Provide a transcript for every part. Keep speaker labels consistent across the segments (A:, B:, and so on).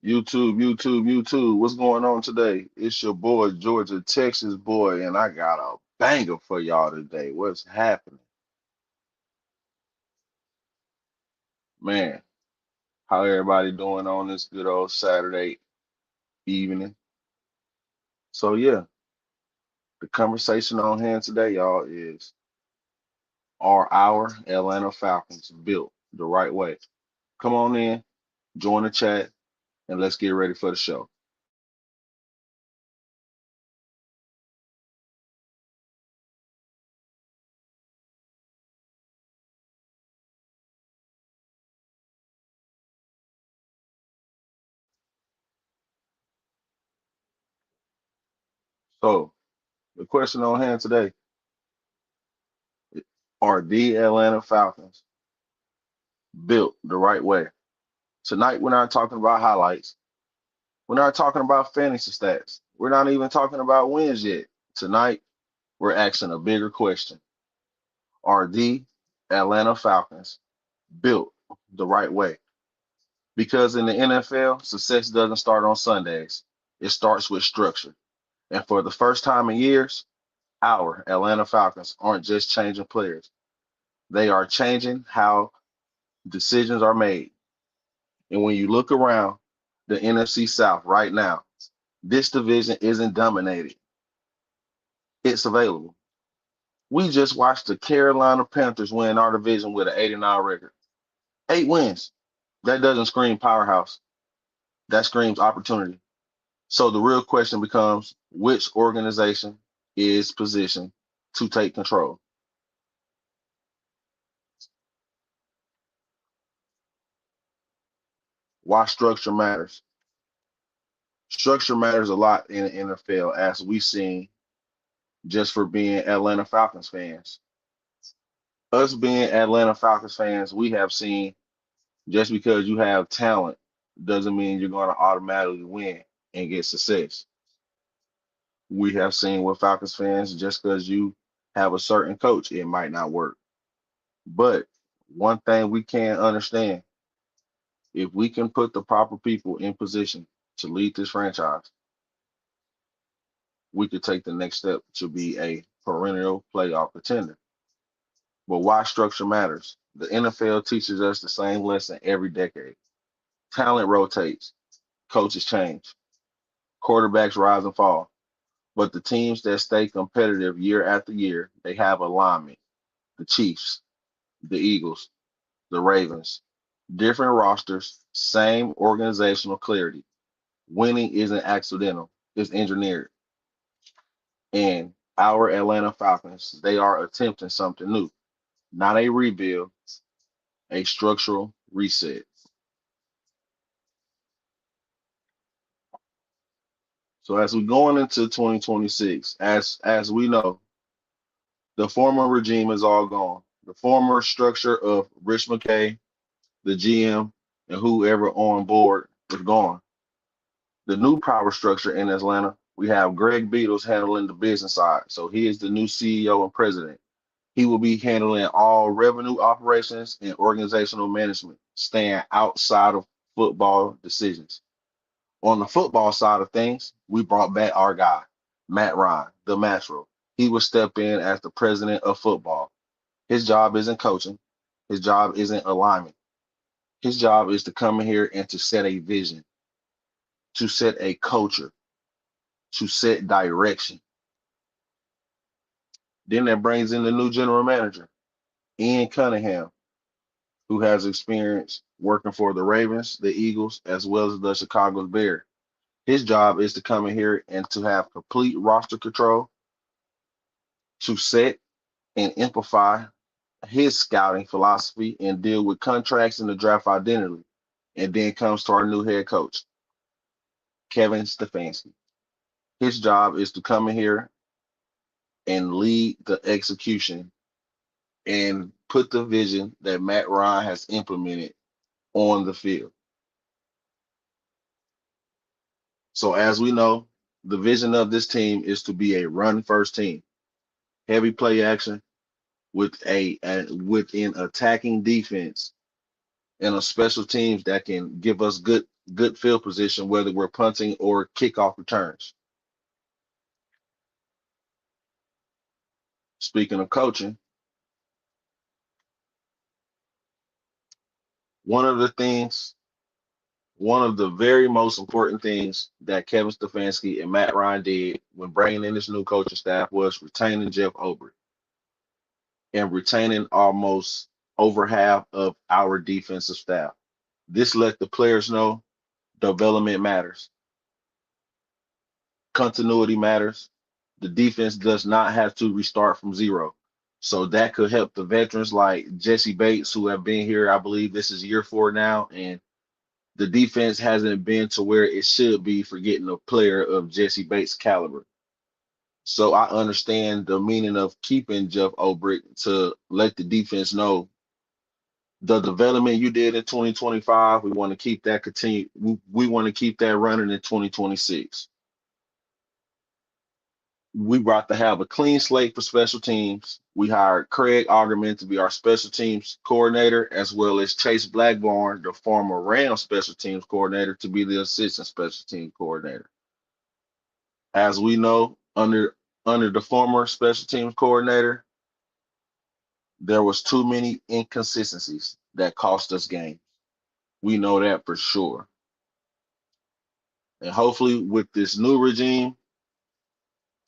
A: YouTube. What's going on today? It's your boy, Georgia, Texas boy, and I got a banger for y'all today. What's happening? Man, how everybody doing on this good old Saturday evening? So yeah, the conversation on hand today, y'all, is are our Atlanta Falcons built the right way? Come on in, join the chat, and let's get ready for the show. So the question on hand today, are the Atlanta Falcons built the right way? Tonight, we're not talking about highlights. We're not talking about fantasy stats. We're not even talking about wins yet. Tonight, we're asking a bigger question. Are the Atlanta Falcons built the right way? Because in the NFL, success doesn't start on Sundays. It starts with structure. And for the first time in years, our Atlanta Falcons aren't just changing players. They are changing how decisions are made. And when you look around the NFC South right now, this division isn't dominated. It's available. We just watched the Carolina Panthers win our division with an 89 record. 8 wins. That doesn't scream powerhouse. That screams opportunity. So the real question becomes, which organization is positioned to take control? Why structure matters? Structure matters a lot in the NFL, as we've seen just for being Atlanta Falcons fans. Us being Atlanta Falcons fans, we have seen just because you have talent doesn't mean you're going to automatically win and get success. We have seen with Falcons fans, just because you have a certain coach, it might not work. But one thing we can understand, if we can put the proper people in position to lead this franchise, we could take the next step to be a perennial playoff contender. But why structure matters? The NFL teaches us the same lesson every decade. Talent rotates, coaches change, quarterbacks rise and fall. But the teams that stay competitive year after year, they have alignment. The Chiefs, the Eagles, the Ravens, different rosters, same organizational clarity. Winning isn't accidental, it's engineered. And our Atlanta Falcons, they are attempting something new, not a rebuild, a structural reset. So as we going into 2026, as we know, the former regime is all gone. The former structure of Rich McKay, the GM, and whoever on board is gone. The new power structure in Atlanta, we have Greg Beatles handling the business side. So he is the new CEO and president. He will be handling all revenue operations and organizational management, staying outside of football decisions. On the football side of things, we brought back our guy, Matt Ryan, the Matro. He will step in as the president of football. His job isn't coaching. His job isn't alignment. His job is to come in here and to set a vision, to set a culture, to set direction. Then that brings in the new general manager, Ian Cunningham, who has experience working for the Ravens, the Eagles, as well as the Chicago Bears. His job is to come in here and to have complete roster control, to set and amplify his scouting philosophy and deal with contracts and the draft identity. And then comes to our new head coach, Kevin Stefanski. His job is to come in here and lead the execution and put the vision that Matt Ryan has implemented on the field. So as we know, the vision of this team is to be a run first team, heavy play action with with an attacking defense and a special teams that can give us good good field position, whether we're punting or kickoff returns. Speaking of coaching, one of the things, one of the very most important things that Kevin Stefanski and Matt Ryan did when bringing in this new coaching staff was retaining Jeff Obert and retaining almost over half of our defensive staff. This let the players know development matters, continuity matters. The defense does not have to restart from zero. So that could help the veterans like Jesse Bates, who have been here, I believe this is year 4 now, and the defense hasn't been to where it should be for getting a player of Jesse Bates' caliber. So I understand the meaning of keeping Jeff Obert to let the defense know the development you did in 2025. We want to keep that continue. We want to keep that running in 2026. We brought to have a clean slate for special teams. We hired Craig Augerman to be our special teams coordinator, as well as Chase Blackburn, the former Rams special teams coordinator, to be the assistant special team coordinator. As we know, under the former special teams coordinator, there was too many inconsistencies that cost us games. We know that for sure. And hopefully with this new regime,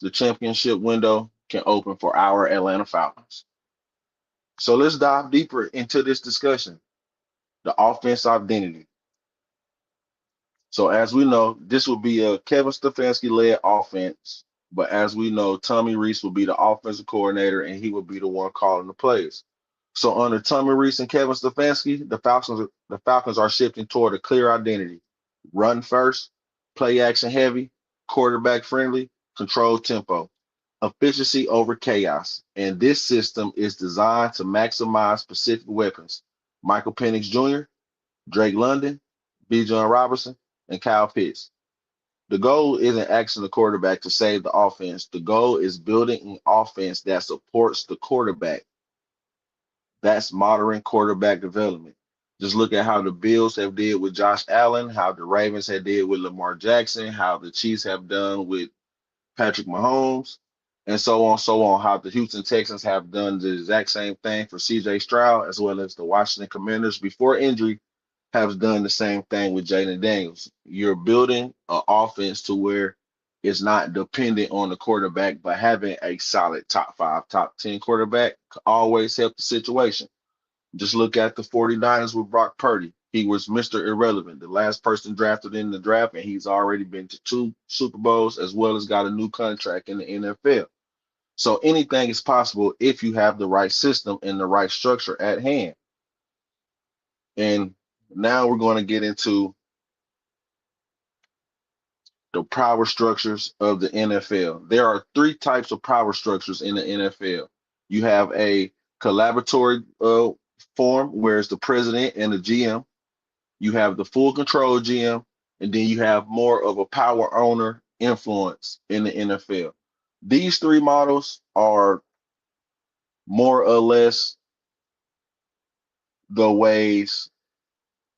A: the championship window can open for our Atlanta Falcons. So let's dive deeper into this discussion, the offense identity. So as we know, this will be a Kevin Stefanski-led offense, but as we know, Tommy Rees will be the offensive coordinator, and he will be the one calling the plays. So under Tommy Rees and Kevin Stefanski, the Falcons are shifting toward a clear identity: run first, play action heavy, quarterback friendly, controlled tempo, efficiency over chaos. And this system is designed to maximize specific weapons: Michael Penix Jr., Drake London, Bijan Robinson, and Kyle Pitts. The goal isn't asking the quarterback to save the offense. The goal is building an offense that supports the quarterback. That's modern quarterback development. Just look at how the Bills have did with Josh Allen, how the Ravens have did with Lamar Jackson, how the Chiefs have done with Patrick Mahomes, and so on, how the Houston Texans have done the exact same thing for CJ Stroud, as well as the Washington Commanders before injury have done the same thing with Jaden Daniels. You're building an offense to where it's not dependent on the quarterback, but having a solid top 5, top 10 quarterback can always help the situation. Just look at the 49ers with Brock Purdy. He was Mr. Irrelevant, the last person drafted in the draft, and he's already been to 2 Super Bowls, as well as got a new contract in the NFL. So anything is possible if you have the right system and the right structure at hand. And now we're going to get into the power structures of the NFL. There are 3 types of power structures in the NFL. You have a collaboratory form, where it's the president and the GM. You have the full control GM, and then you have more of a power owner influence in the NFL. These 3 models are more or less the ways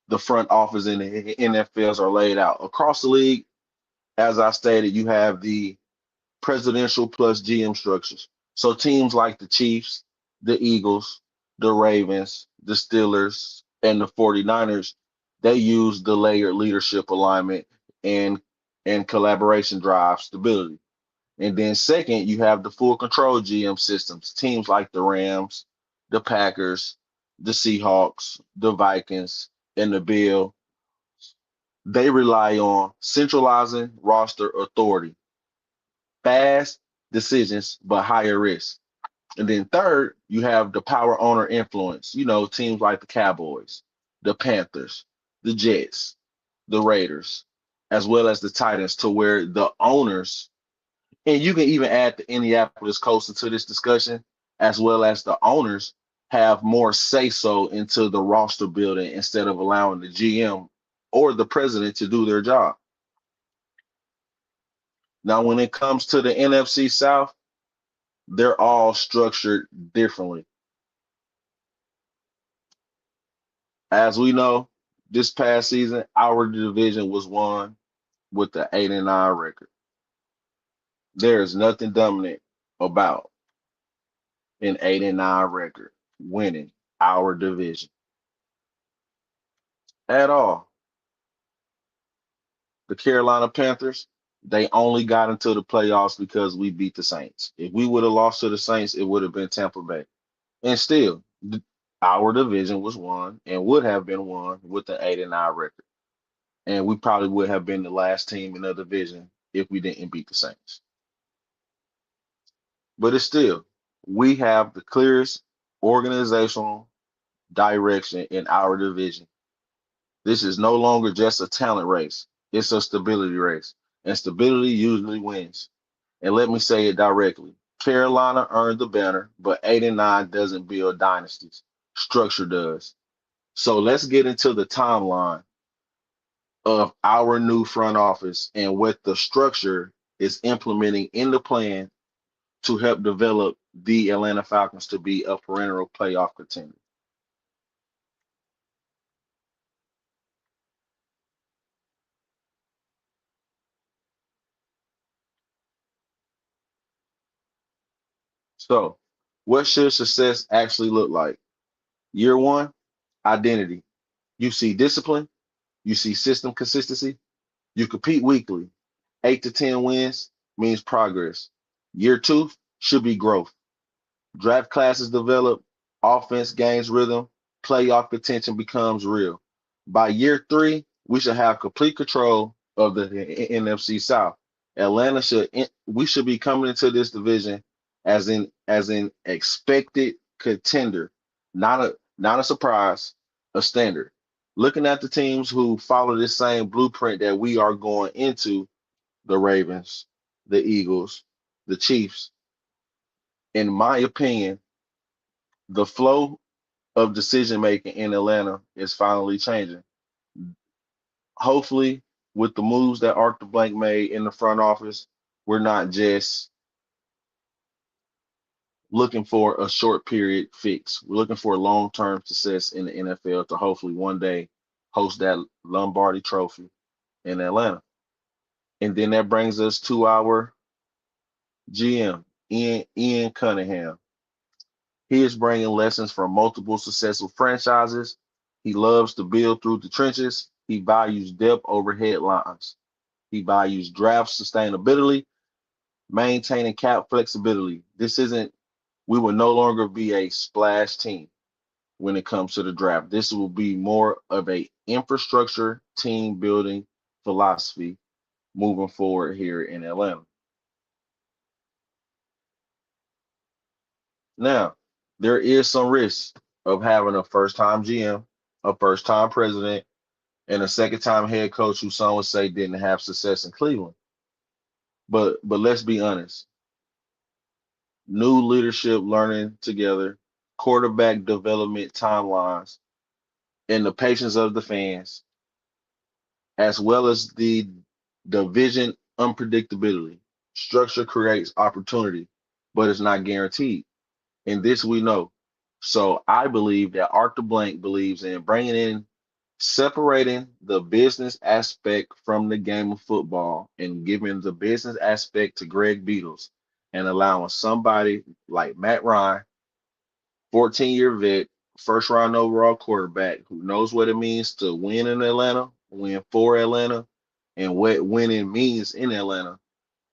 A: the front office in the NFLs are laid out. Across the league, as I stated, you have the presidential plus GM structures. So teams like the Chiefs, the Eagles, the Ravens, the Steelers, and the 49ers, they use the layered leadership alignment and collaboration drive stability. And then second, you have the full control GM systems. Teams like the Rams, the Packers, the Seahawks, the Vikings, and the Bills, they rely on centralizing roster authority, fast decisions, but higher risk. And then third, you have the power owner influence. Teams like the Cowboys, the Panthers, the Jets, the Raiders, as well as the Titans, to where the owners, and you can even add the Indianapolis Colts into this discussion, as well as the owners have more say-so into the roster building instead of allowing the GM or the president to do their job. Now, when it comes to the NFC South, they're all structured differently. As we know, this past season, our division was won with the 8-9 record. There is nothing dominant about an 8-9 record winning our division at all. The Carolina Panthers, they only got into the playoffs because we beat the Saints. If we would have lost to the Saints, it would have been Tampa Bay. And still, our division was won and would have been won with the 8-9 record. And we probably would have been the last team in the division if we didn't beat the Saints. But it's still, we have the clearest organizational direction in our division. This is no longer just a talent race. It's a stability race. And stability usually wins. And let me say it directly. Carolina earned the banner, but 8-9 doesn't build dynasties. Structure does. So let's get into the timeline of our new front office and what the structure is implementing in the plan to help develop the Atlanta Falcons to be a perennial playoff contender. So, what should success actually look like? Year one, identity. You see discipline, you see system consistency, you compete weekly. 8 to 10 wins means progress. Year two should be growth. Draft classes develop, offense gains rhythm, playoff contention becomes real. By year three, we should have complete control of the NFC South. We should be coming into this division as an expected contender, not a surprise, a standard. Looking at the teams who follow this same blueprint that we are going into, the Ravens, the Eagles, the Chiefs, in my opinion, the flow of decision making in Atlanta is finally changing. Hopefully, with the moves that Arthur Blank made in the front office, we're not just looking for a short period fix. We're looking for long term success in the NFL to hopefully one day host that Lombardi Trophy in Atlanta. And then that brings us to our GM, Ian Cunningham. He is bringing lessons from multiple successful franchises. He loves to build through the trenches. He values depth over headlines. He values draft sustainability, maintaining cap flexibility. We will no longer be a splash team when it comes to the draft. This will be more of a infrastructure team building philosophy moving forward here in Atlanta. Now, there is some risk of having a first time GM, a first time president, and a second time head coach who some would say didn't have success in Cleveland. But let's be honest. New leadership learning together, quarterback development timelines, and the patience of the fans, as well as the division unpredictability. Structure creates opportunity, but it's not guaranteed. And this we know. So I believe that Arthur Blank believes in separating the business aspect from the game of football and giving the business aspect to Greg Beatles and allowing somebody like Matt Ryan, 14-year vet, first round overall quarterback who knows what it means to win in Atlanta, win for Atlanta, and what winning means in Atlanta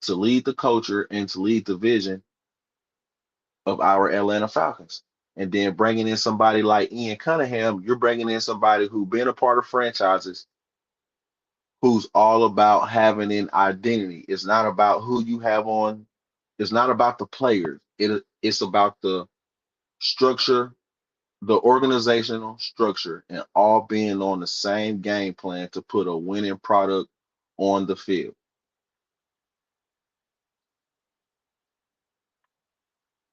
A: to lead the culture and to lead the vision of our Atlanta Falcons. And then bringing in somebody like Ian Cunningham, you're bringing in somebody who's been a part of franchises, who's all about having an identity. It's not about who you have on. It's not about the players. It's about the structure, the organizational structure, and all being on the same game plan to put a winning product on the field.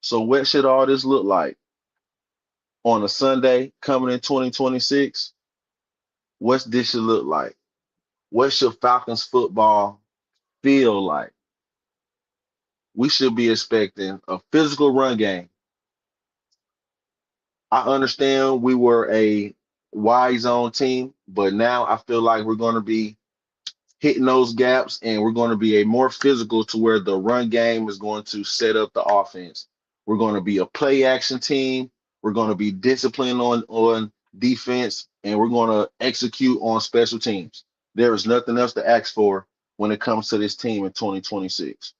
A: So what should all this look like on a Sunday coming in 2026? What's this should look like? What should Falcons football feel like? We should be expecting a physical run game. I understand we were a Y zone team, but now I feel like we're going to be hitting those gaps, and we're going to be a more physical to where the run game is going to set up the offense. We're going to be a play action team. We're going to be disciplined on defense, and we're going to execute on special teams. There is nothing else to ask for when it comes to this team in 2026.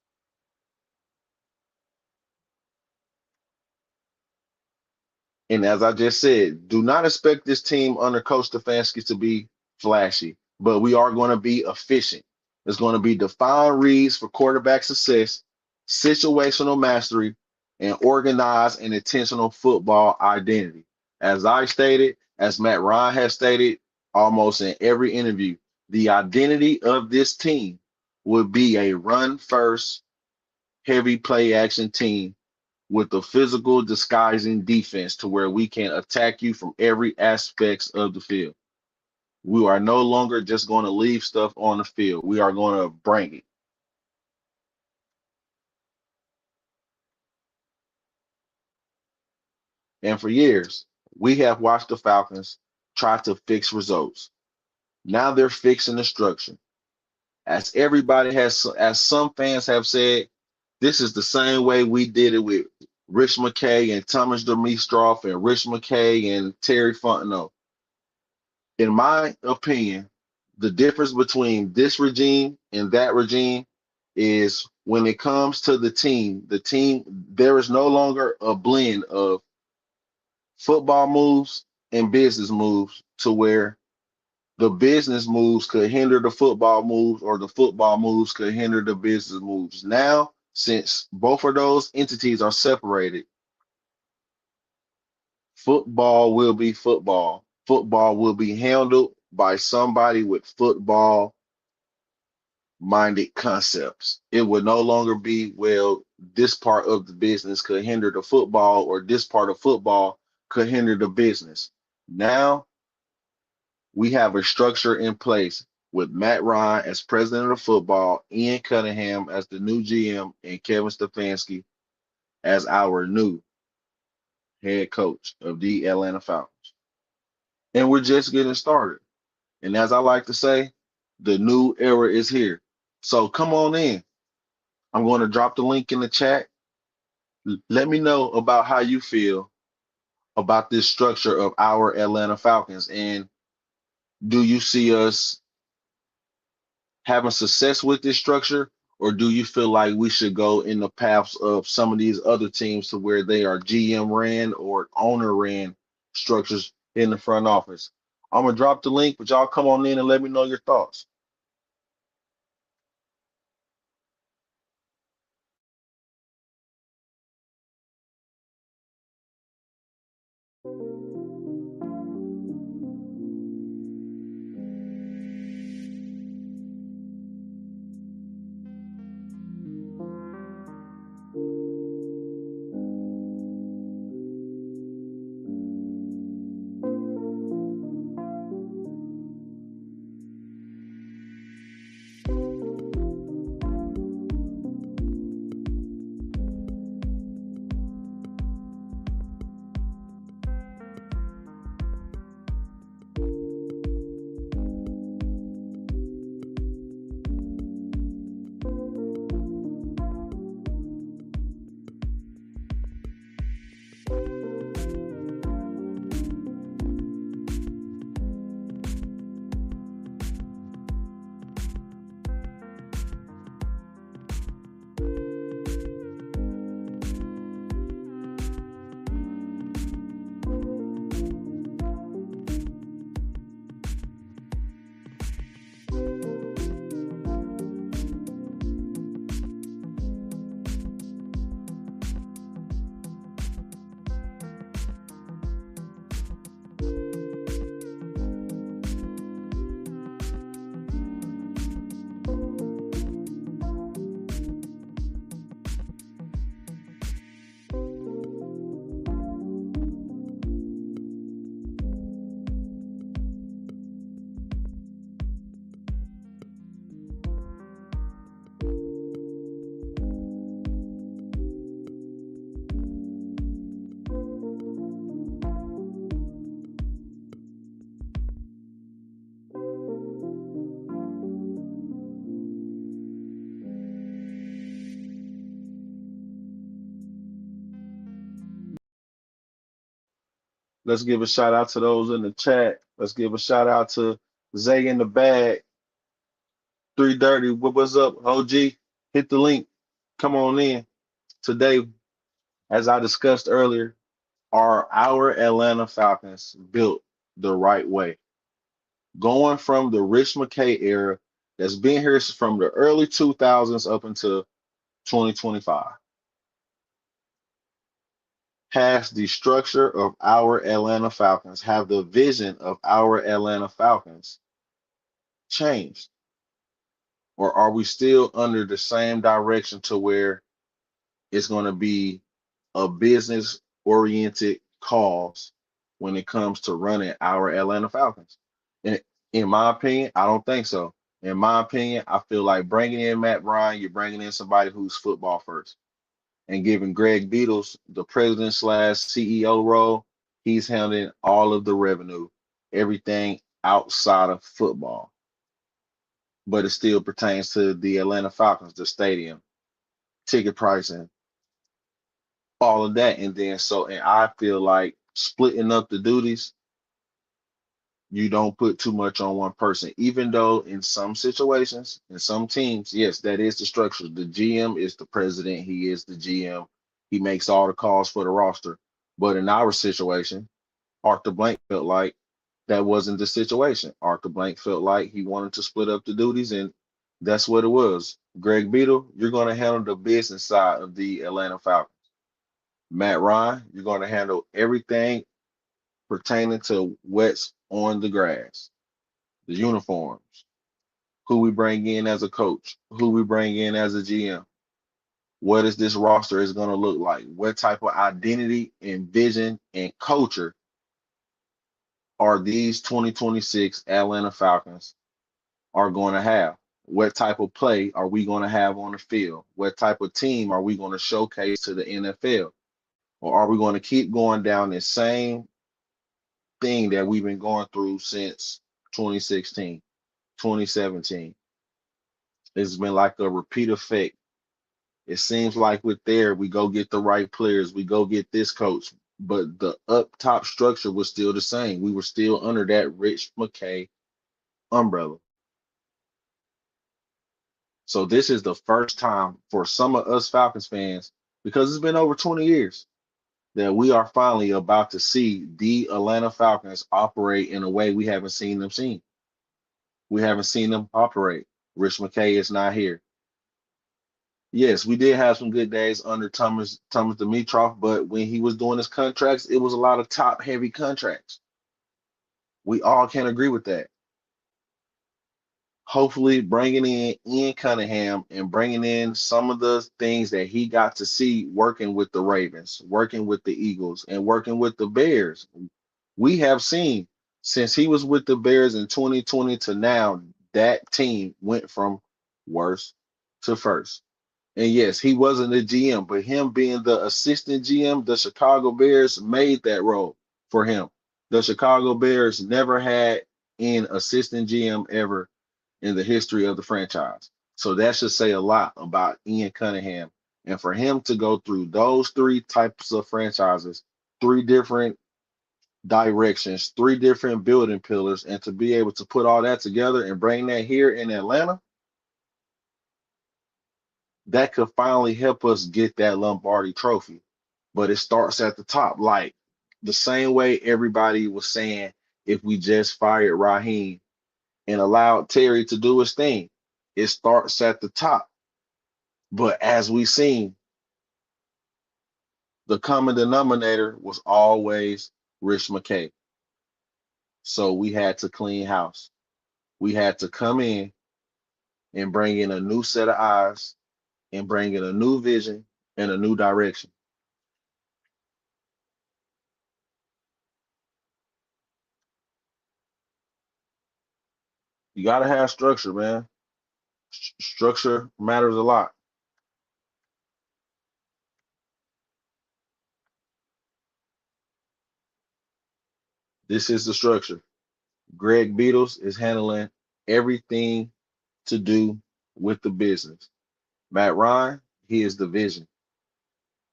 A: And as I just said, do not expect this team under Coach Stefanski to be flashy, but we are going to be efficient. It's going to be defined reads for quarterback success, situational mastery, and organized and intentional football identity. As I stated, as Matt Ryan has stated almost in every interview, the identity of this team would be a run first, heavy play action team with the physical disguising defense to where we can attack you from every aspects of the field. We are no longer just going to leave stuff on the field. We are going to bring it. And for years, we have watched the Falcons try to fix results. Now they're fixing the structure. As some fans have said, this is the same way we did it with Rich McKay and Thomas Dimitroff and Rich McKay and Terry Fontenot. In my opinion, the difference between this regime and that regime is when it comes to the team, there is no longer a blend of football moves and business moves to where the business moves could hinder the football moves or the football moves could hinder the business moves. Now, since both of those entities are separated, football will be football. Football will be handled by somebody with football minded concepts. It would no longer be, well, this part of the business could hinder the football, or this part of football could hinder the business. Now we have a structure in place with Matt Ryan as president of football, Ian Cunningham as the new GM, and Kevin Stefanski as our new head coach of the Atlanta Falcons. And we're just getting started. And as I like to say, the new era is here. So come on in. I'm going to drop the link in the chat. Let me know about how you feel about this structure of our Atlanta Falcons. And do you see us having success with this structure? Or do you feel like we should go in the paths of some of these other teams to where they are GM ran or owner ran structures in the front office? I'm going to drop the link, but y'all come on in and let me know your thoughts. Let's give a shout out to those in the chat. Let's give a shout out to Zay in the bag, 330. What's up, OG? Hit the link. Come on in. Today, as I discussed earlier, are our Atlanta Falcons built the right way? Going from the Rich McKay era that's been here from the early 2000s up until 2025. Has the structure of our Atlanta Falcons, have the vision of our Atlanta Falcons changed? Or are we still under the same direction to where it's going to be a business oriented cause when it comes to running our Atlanta Falcons? And in my opinion, I don't think so. In my opinion, I feel like bringing in Matt Ryan, you're bringing in somebody who's football first, and giving Greg Beatles the president slash CEO role. He's handling all of the revenue, everything outside of football, but it still pertains to the Atlanta Falcons, the stadium, ticket pricing, all of that. And I feel like splitting up the duties, you don't put too much on one person, even though in some situations, in some teams, yes, that is the structure. The GM is the president, he is the GM, he makes all the calls for the roster. But in our situation, Arthur Blank felt like that wasn't the situation. Arthur Blank felt like he wanted to split up the duties, and that's what it was. Greg Beadle, you're going to handle the business side of the Atlanta Falcons. Matt Ryan, you're going to handle everything pertaining to what's on the grass, the uniforms, who we bring in as a coach, who we bring in as a GM, what is this roster is going to look like, what type of identity and vision and culture are these 2026 Atlanta Falcons are going to have? What type of play are we going to have on the field? What type of team are we going to showcase to the NFL? Or are we going to keep going down the same thing that we've been going through since 2016, 2017? It's been like a repeat effect. It seems like with there, we go get the right players, we go get this coach, but the up top structure was still the same. We were still under that Rich McKay umbrella. So this is the first time for some of us Falcons fans, because it's been over 20 years, that we are finally about to see the Atlanta Falcons operate in a way we haven't seen them seen. We haven't seen them operate. Rich McKay is not here. Yes, we did have some good days under Thomas Dimitroff, but when he was doing his contracts, it was a lot of top heavy contracts. We all can agree with that. Hopefully, bringing in Ian Cunningham and bringing in some of the things that he got to see working with the Ravens, working with the Eagles, and working with the Bears. We have seen since he was with the Bears in 2020 to now, that team went from worst to first. And yes, he wasn't a GM, but him being the assistant GM, the Chicago Bears made that role for him. The Chicago Bears never had an assistant GM ever in the history of the franchise. So that should say a lot about Ian Cunningham. And for him to go through those three types of franchises, three different directions, three different building pillars, and to be able to put all that together and bring that here in Atlanta, that could finally help us get that Lombardi trophy. But it starts at the top, like the same way everybody was saying if we just fired Raheem and allowed Terry to do his thing. It starts at the top. But as we've seen, the common denominator was always Rich McKay. So we had to clean house. We had to come in and bring in a new set of eyes and bring in a new vision and a new direction. You got to have structure, man. Structure matters a lot. This is the structure. Greg Beatles is handling everything to do with the business. Matt Ryan, he is the vision.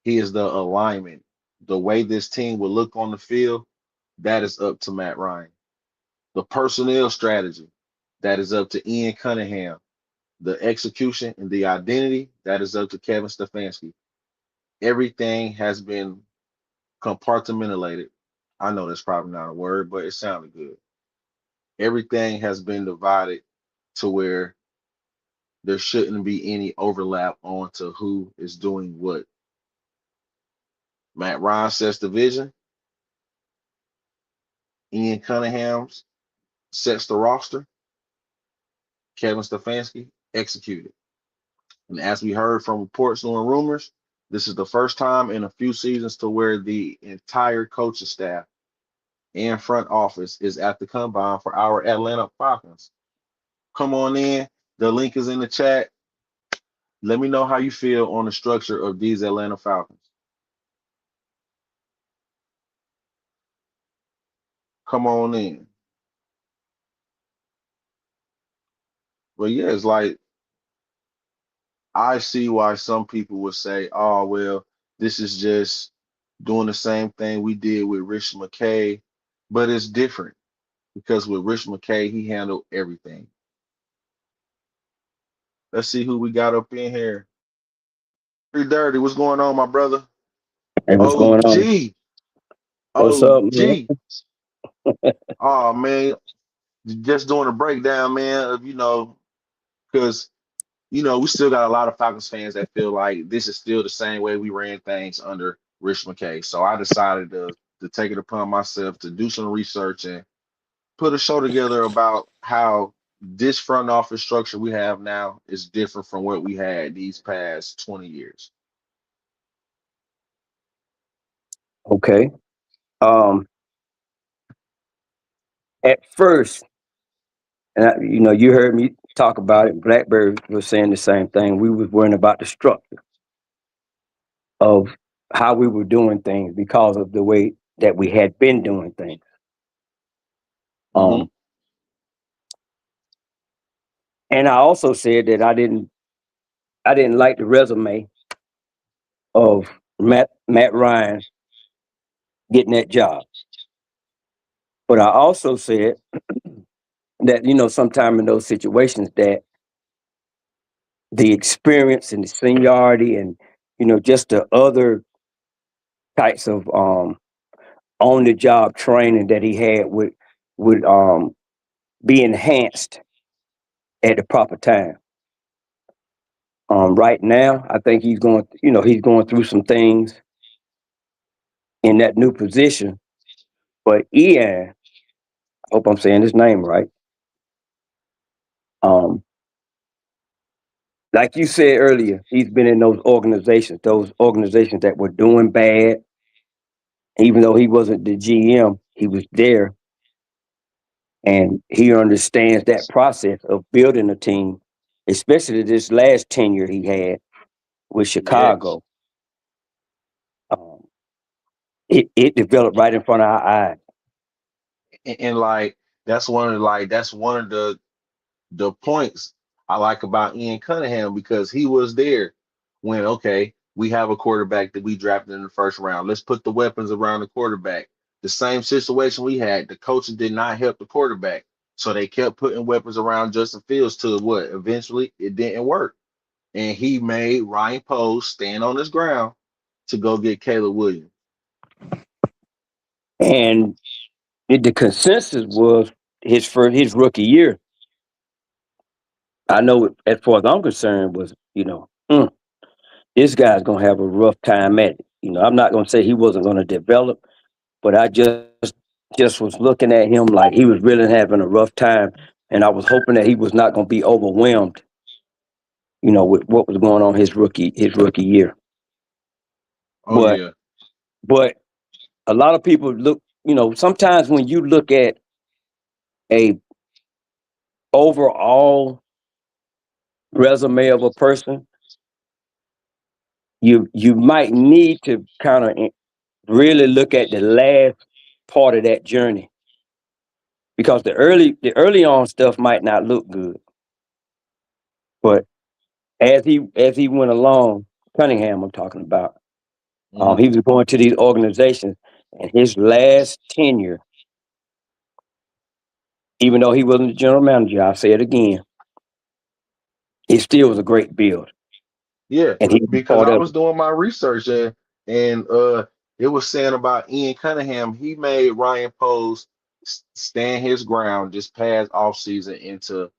A: He is the alignment. The way this team will look on the field, That is up to Matt Ryan. The personnel strategy, that is up to Ian Cunningham. The execution and the identity, that is up to Kevin Stefanski. Everything has been compartmentalized. I know that's probably not a word, but it sounded good. Everything has been divided to where there shouldn't be any overlap onto who is doing what. Matt Ryan sets the vision. Ian Cunningham sets the roster. Kevin Stefanski executed. And as we heard from reports and rumors, this is the first time in a few seasons to where the entire coaching staff and front office is at the combine for our Atlanta Falcons. Come on in. The link is in the chat. Let me know how you feel on the structure of these Atlanta Falcons. Come on in. But yeah, it's like I see why some people would say, oh, well, this is just doing the same thing we did with Rich McKay, but it's different because with Rich McKay, he handled everything. Let's see who we got up in here. Pretty dirty. What's going on, my brother?
B: Hey, what's going on?
A: OG.
B: What's up, man?
A: OG. Oh, man. Just doing a breakdown, man, of, because, we still got a lot of Falcons fans that feel like this is still the same way we ran things under Rich McKay. So I decided to take it upon myself to do some research and put a show together about how this front office structure we have now is different from what we had these past 20 years.
B: Okay. Um, at first, you heard me talk about it. Blackberry was saying the same thing. We was worrying about the structure of how we were doing things because of the way that we had been doing things.
A: Mm-hmm.
B: Um, and I also said that I didn't like the resume of Matt Ryan getting that job. But I also said that sometime in those situations that the experience and the seniority and just the other types of on the job training that he had would be enhanced at the proper time. Right now, I think he's going through some things in that new position. But Ian, I hope I'm saying his name right. Um, like you said earlier, he's been in those organizations that were doing bad. Even though he wasn't the GM, he was there and he understands that process of building a team, especially this last tenure he had with
A: Yes.
B: Chicago. Um, it developed right in front of our eyes.
A: And like that's one of the points I like about Ian Cunningham because he was there when, okay, we have a quarterback that we drafted in the first round. Let's put the weapons around the quarterback. The same situation we had, the coaches did not help the quarterback. So they kept putting weapons around Justin Fields to what eventually it didn't work. And he made Ryan Post stand on his ground to go get Caleb Williams.
B: And the consensus was his rookie year. I know, as far as I'm concerned, was this guy's gonna have a rough time at it. I'm not gonna say he wasn't gonna develop, but I just was looking at him like he was really having a rough time, and I was hoping that he was not gonna be overwhelmed, with what was going on his rookie year.
A: Oh
B: But
A: yeah.
B: but a lot of people look, sometimes when you look at a overall resume of a person, you might need to kind of really look at the last part of that journey because the early on stuff might not look good, but as he went along, Cunningham I'm talking about,
A: Hmm.
B: he was going to these organizations, and his last tenure. Even though he wasn't the general manager, I'll say it again, it still was a great build,
A: Yeah,
B: and he was
A: because
B: part
A: I
B: of
A: was
B: it.
A: doing my research and it was saying about Ian Cunningham, he made Ryan Poles stand his ground just past offseason into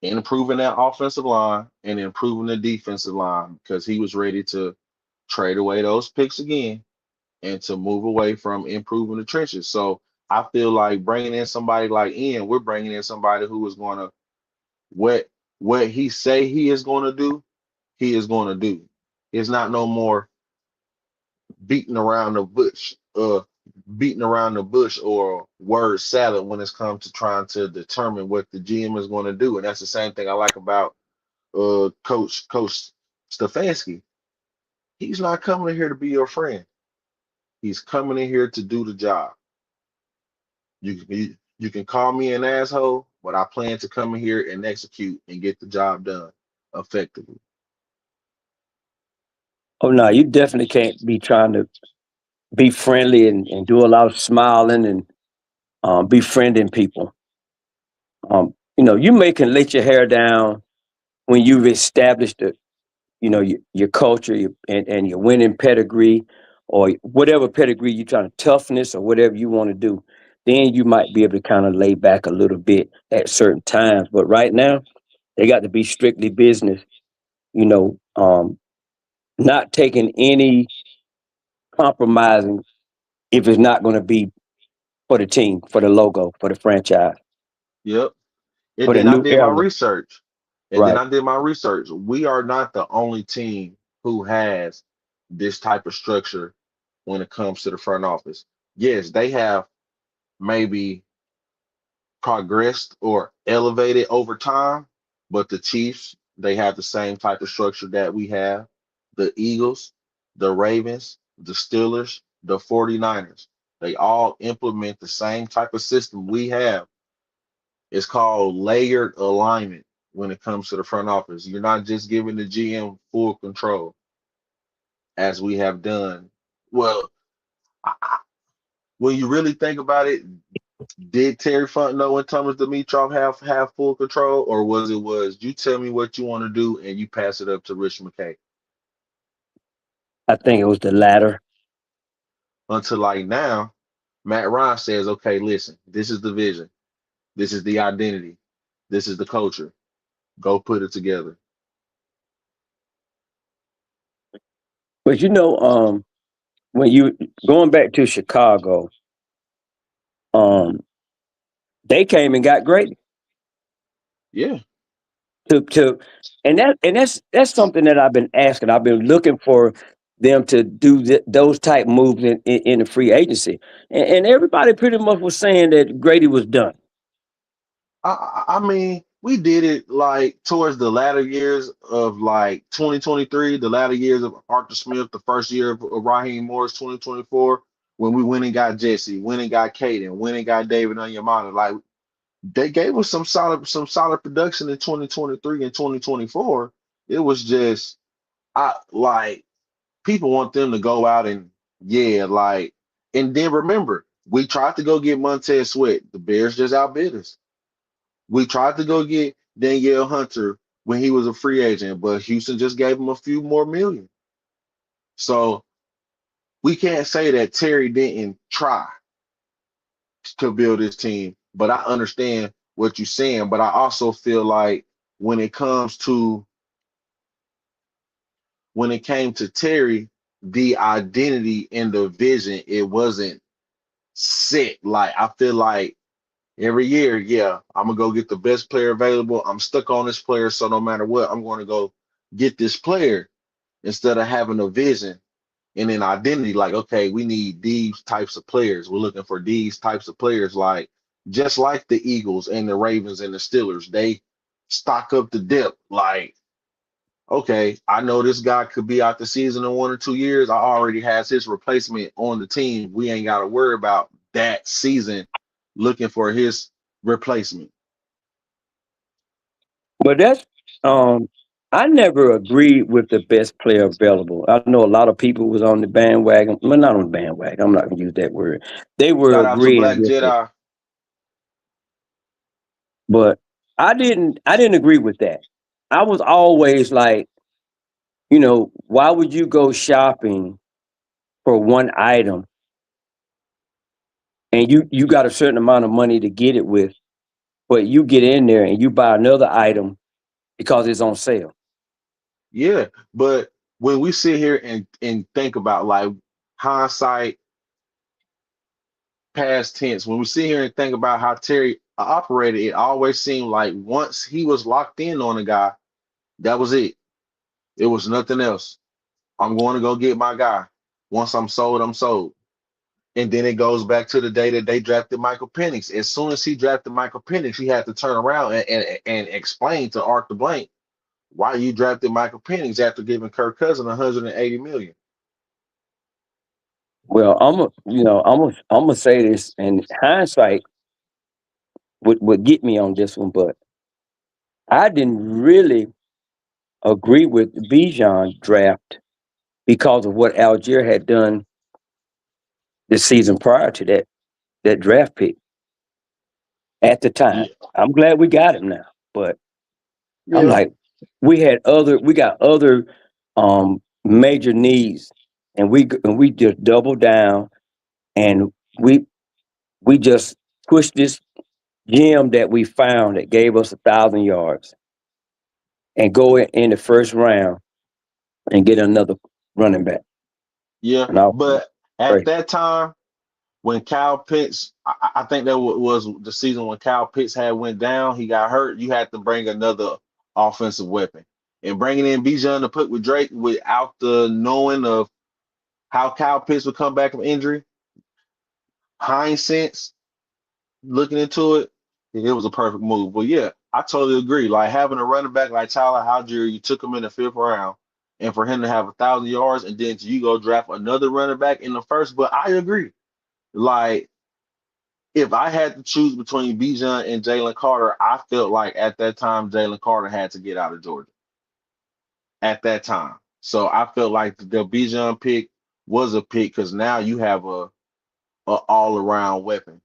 A: improving that offensive line and improving the defensive line because he was ready to trade away those picks again and to move away from improving the trenches. So I feel like bringing in somebody like Ian, we're bringing in somebody who is going to what what he say he is going to do, he is going to do. It's not no more beating around the bush, beating around the bush or word salad when it's come to trying to determine what the GM is going to do. And that's the same thing I like about Coach Stefanski. He's not coming in here to be your friend. He's coming in here to do the job. You can call me an asshole, but I plan to come in here and execute and get the job done effectively.
B: Oh no, you definitely can't be trying to be friendly and do a lot of smiling and befriending people. You may can let your hair down when you've established your culture and your winning pedigree or whatever pedigree you're trying to toughness or whatever you want to do. Then you might be able to kind of lay back a little bit at certain times. But right now, they got to be strictly business. You know, not taking any compromising if it's not going to be for the team, for the logo, for the franchise,
A: Yep. And
B: for the
A: then I
B: new
A: did my
B: era.
A: research. And then
B: Right.
A: I did my research. We are not the only team who has this type of structure when it comes to the front office. Yes, they have maybe progressed or elevated over time, but the Chiefs, they have the same type of structure that we have. The Eagles, the Ravens, the Steelers, the 49ers, they all implement the same type of system we have. It's called layered alignment when it comes to the front office. You're not just giving the GM full control as we have done. Well, when you really think about it, did Terry Fontenot and Thomas Dimitrov have full control, or was you tell me what you want to do and you pass it up to Rich McKay?
B: I think it was the latter.
A: Until like now, Matt Ryan says, okay, listen, this is the vision, this is the identity, this is the culture. Go put it together.
B: But when you going back to Chicago, um, they came and got great
A: Yeah,
B: to and that's something that I've been asking. I've been looking for them to do those type moves in the free agency, and everybody pretty much was saying that Grady was done.
A: I mean, we did it like towards the latter years of like 2023, the latter years of Arthur Smith, the first year of Raheem Morris, 2024, when we went and got Jesse, went and got Caden, went and got David Onyemata. Like they gave us some solid production in 2023 and 2024. It was just I like people want them to go out and yeah, like and then remember, we tried to go get Montez Sweat. The Bears just outbid us. We tried to go get Danielle Hunter when he was a free agent, but Houston just gave him a few more million. So we can't say that Terry didn't try to build his team, but I understand what you're saying. But I also feel like when it comes to when it came to Terry, the identity and the vision, it wasn't set. Like I feel like every year, yeah, I'm gonna go get the best player available. I'm stuck on this player, so no matter what, I'm going to go get this player instead of having a vision and an identity. Like, okay, we need these types of players. We're looking for these types of players. Like, just like the Eagles and the Ravens and the Steelers, they stock up the depth. Like, okay, I know this guy could be out the season in 1 or 2 years. I already has his replacement on the team. We ain't got to worry about that season looking for his replacement.
B: But that's I never agreed with the best player available. I know a lot of people was on the bandwagon. Well, not on the bandwagon. I'm not gonna use that word. They were
A: Shout out to
B: agreeing
A: Black
B: with it.
A: Jedi.
B: But I didn't agree with that. I was always like, why would you go shopping for one item and you got a certain amount of money to get it with, but you get in there and you buy another item because it's on sale.
A: Yeah, but when we sit here and think about like hindsight, past tense, when we sit here and think about how Terry operated, it always seemed like once he was locked in on a guy, that was it. It was nothing else. I'm going to go get my guy. Once I'm sold, I'm sold. And then it goes back to the day that they drafted Michael Penix. As soon as he drafted Michael Penix, he had to turn around and explain to Art the Blank why you drafted Michael Penix after giving Kirk Cousins 180 million.
B: Well, I'm gonna say this, and hindsight would get me on this one, but I didn't really agree with the Bijan draft because of what Algier had done the season prior to that draft pick at the time.
A: Yeah,
B: I'm glad we got him now, but I'm
A: yeah,
B: like, we got other major needs, and we just doubled down, and we just pushed this gem that we found that gave us 1,000 yards and go in the first round and get another running back.
A: yeah.
B: And I was
A: But at
B: great.
A: that time, when Kyle Pitts, I think that was the season when Kyle Pitts had went down. He got hurt. You had to bring another offensive weapon, and bringing in Bijan to put with Drake without the knowing of how Kyle Pitts would come back from injury. Hindsight, looking into it, it was a perfect move. But yeah, I totally agree. Like having a running back like Tyler Algier, you took him in the fifth round, and for him to have 1,000 yards, and then you go draft another running back in the first. But I agree. Like if I had to choose between Bijan and Jalen Carter, I felt like at that time Jalen Carter had to get out of Georgia at that time. So I felt like the Bijan pick was a pick because now you have a all around weapon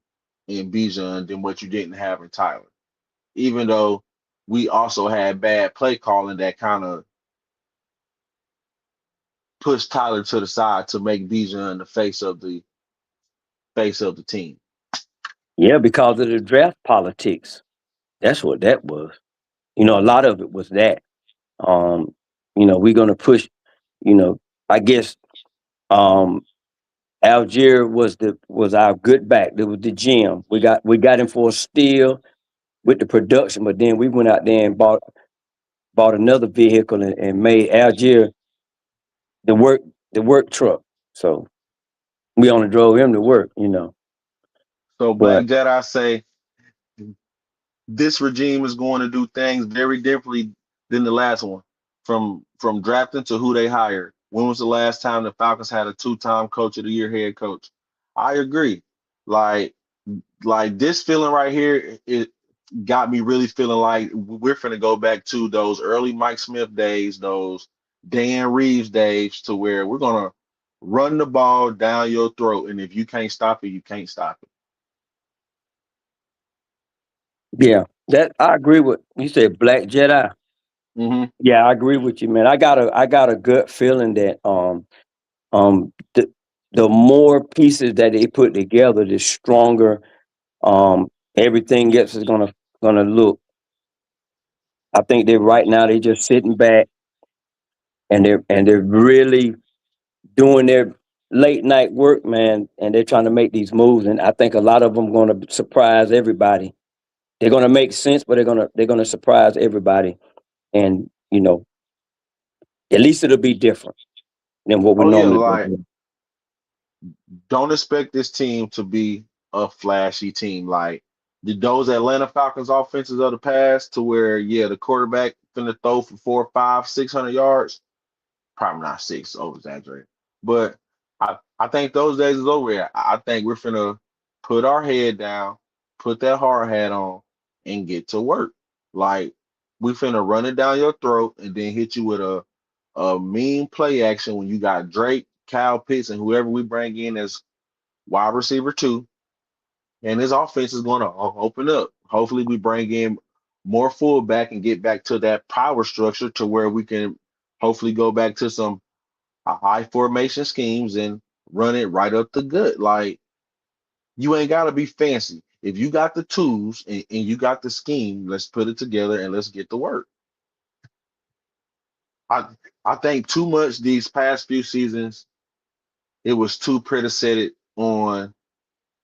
A: in Bijan than what you didn't have in Tyler. Even though we also had bad play calling that kind of pushed Tyler to the side to make Bijan the face of the team.
B: Yeah, because of the draft politics. That's what that was. A lot of it was that. Um, we're gonna push. You know, I guess um, Algier was our good back. It was the gem. We got him for a steal with the production, but then we went out there and bought another vehicle and made Algier the work truck. So we only drove him to work.
A: So Black
B: But
A: Jedi say this regime is going to do things very differently than the last one. From drafting to who they hired. When was the last time the Falcons had a two-time coach of the year head coach? I agree. Like like this feeling right here, it got me really feeling like we're finna go back to those early Mike Smith days, those Dan Reeves days, to where we're gonna run the ball down your throat, and if you can't stop it, you can't stop it.
B: yeah, that I agree with you said Black Jedi.
A: Hmm.
B: Yeah, I agree with you, man. I got a gut feeling that the more pieces that they put together, the stronger everything else is gonna look. I think they right now they just sitting back and they're really doing their late night work, man, and they're trying to make these moves. And I think a lot of them going to surprise everybody. They're going to make sense, but they're going to surprise everybody. And at least it'll be different than what we
A: Oh yeah,
B: normally do.
A: like don't expect this team to be a flashy team like those Atlanta Falcons offenses of the past, to where yeah, the quarterback finna throw for 4, 5, 600 yards. Probably not six, over exaggerated. But I think those days is over. I think we're finna put our head down, put that hard hat on, and get to work. Like we finna run it down your throat and then hit you with a mean play action when you got Drake, Kyle Pitts, and whoever we bring in as wide receiver two, and his offense is gonna open up. Hopefully, we bring in more fullback and get back to that power structure to where we can hopefully go back to some high formation schemes and run it right up the gut. Like you ain't gotta be fancy. If you got the tools and you got the scheme, let's put it together and let's get to work. I I think too much these past few seasons, it was too predicated on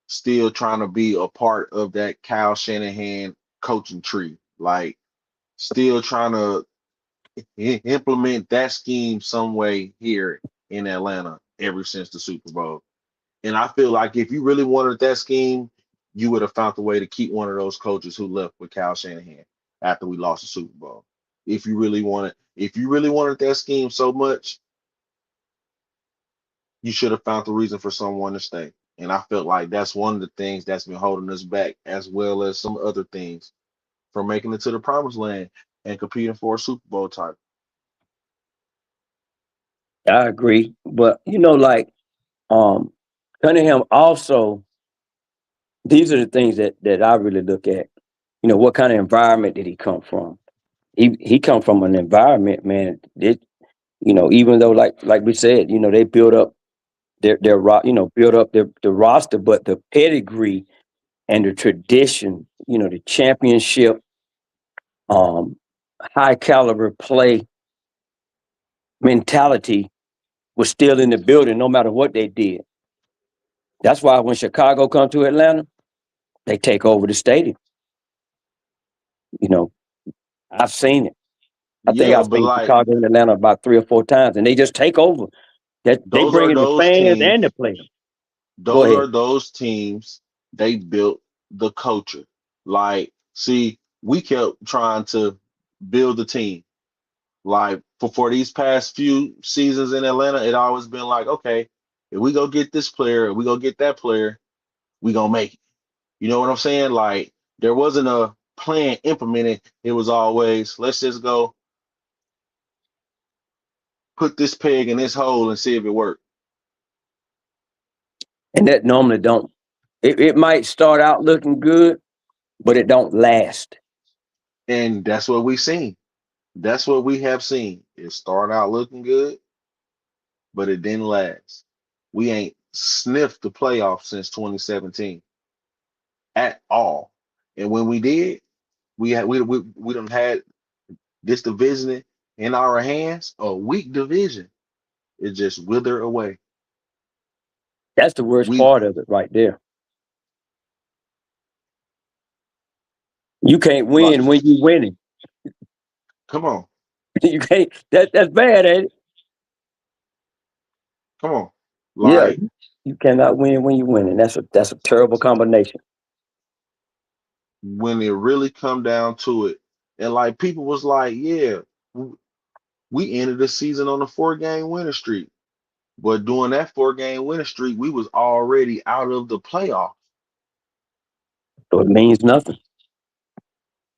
A: still trying to be a part of that Kyle Shanahan coaching tree. Like still trying to implement that scheme some way here in Atlanta ever since the Super Bowl. And I feel like if you really wanted that scheme, you would have found a way to keep one of those coaches who left with Kyle Shanahan after we lost the Super Bowl. If you really wanted that scheme so much, you should have found the reason for someone to stay. And I felt like that's one of the things that's been holding us back, as well as some other things from making it to the promised land and competing for a Super Bowl title.
B: I agree. But like um Cunningham also, these are the things that I really look at. What kind of environment did he come from? He come from an environment, man. Even though like we said, they built up built up the roster, but the pedigree and the tradition, the championship, um, high caliber play mentality was still in the building, no matter what they did. That's why when Chicago come to Atlanta, they take over the stadium. You know, I've seen it. I think
A: Yeah,
B: I've
A: but
B: seen
A: like
B: Chicago and Atlanta about 3 or 4 times, and they just take over. That they
A: those
B: bring
A: are
B: in the
A: those
B: fans and the
A: teams,
B: players. Go
A: those
B: ahead.
A: are those teams, they built the culture. Like, see, we kept trying to build the team. Like for these past few seasons in Atlanta, it always been like, okay, if we go get this player, if we go get that player, we gonna make it. You know what I'm saying? Like there wasn't a plan implemented. It was always let's just go put this peg in this hole and see if it works.
B: And that normally don't. It might start out looking good, but it don't last.
A: And that's what we seen. That's what we have seen. It started out looking good, but it didn't last. We ain't sniffed the playoffs since 2017 at all. And when we did, we done had this division in our hands, a weak division. It just withered away.
B: That's the worst
A: We
B: part of it right there. You can't
A: like,
B: win when you winning.
A: come on,
B: You can't. That's bad, ain't it?
A: come on.
B: Yeah,
A: Like
B: you cannot win when you winning. That's a terrible combination.
A: when it really come down to it, and like people was like, yeah, we ended the season on a 4 game winning streak. But during that 4 game winning streak, we was already out of the playoffs.
B: So it means nothing.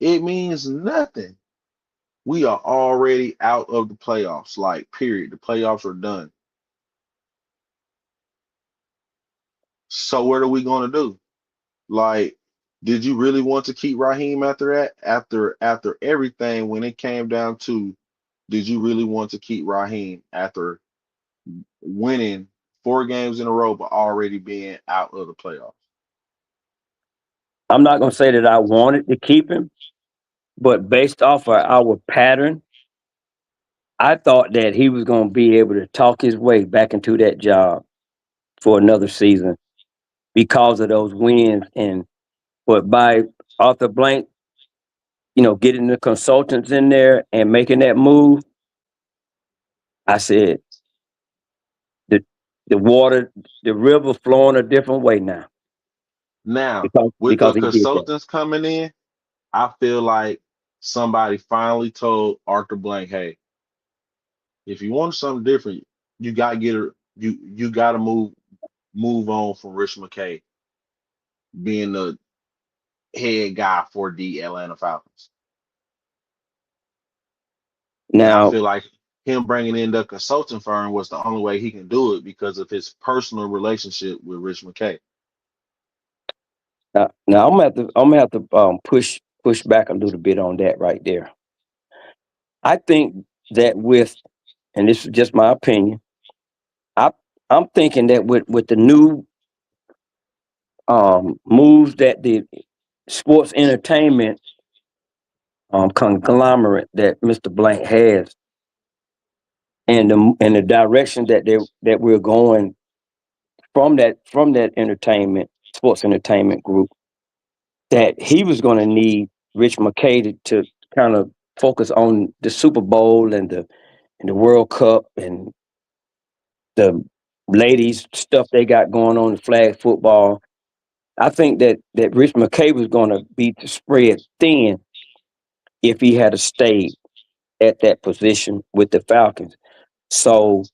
A: It means nothing. We are already out of the playoffs. Like, period. The playoffs are done. So what are we gonna do? Like, did you really want to keep Raheem after that? After everything, when it came down to, did you really want to keep Raheem after winning 4 games in a row but already being out of the playoffs?
B: I'm not gonna say that I wanted to keep him, but based off of our pattern, I thought that he was gonna be able to talk his way back into that job for another season because of those wins. And but by Arthur Blank, getting the consultants in there and making that move, I said the the water, the river flowing a different way now
A: Now,
B: because
A: with
B: because
A: the
B: he did that.
A: consultants coming in, I feel like somebody finally told Arthur Blank, hey, if you want something different, you gotta get a you gotta move on from Rich McKay being the head guy for the Atlanta Falcons. And I
B: Now
A: feel like him bringing in the consulting firm was the only way he can do it because of his personal relationship with Rich McKay.
B: Now I'm gonna have to push back a little bit on that right there. I think that and this is just my opinion, I I'm thinking that with the new moves that the sports entertainment conglomerate that Mr. Blank has, and the direction that we're going from that sports entertainment group, that he was going to need Rich McKay to kind of focus on the Super Bowl and the World Cup and the ladies stuff they got going on, the flag football. I think that Rich McKay was going to be spread thin if he had stayed at that position with the Falcons. So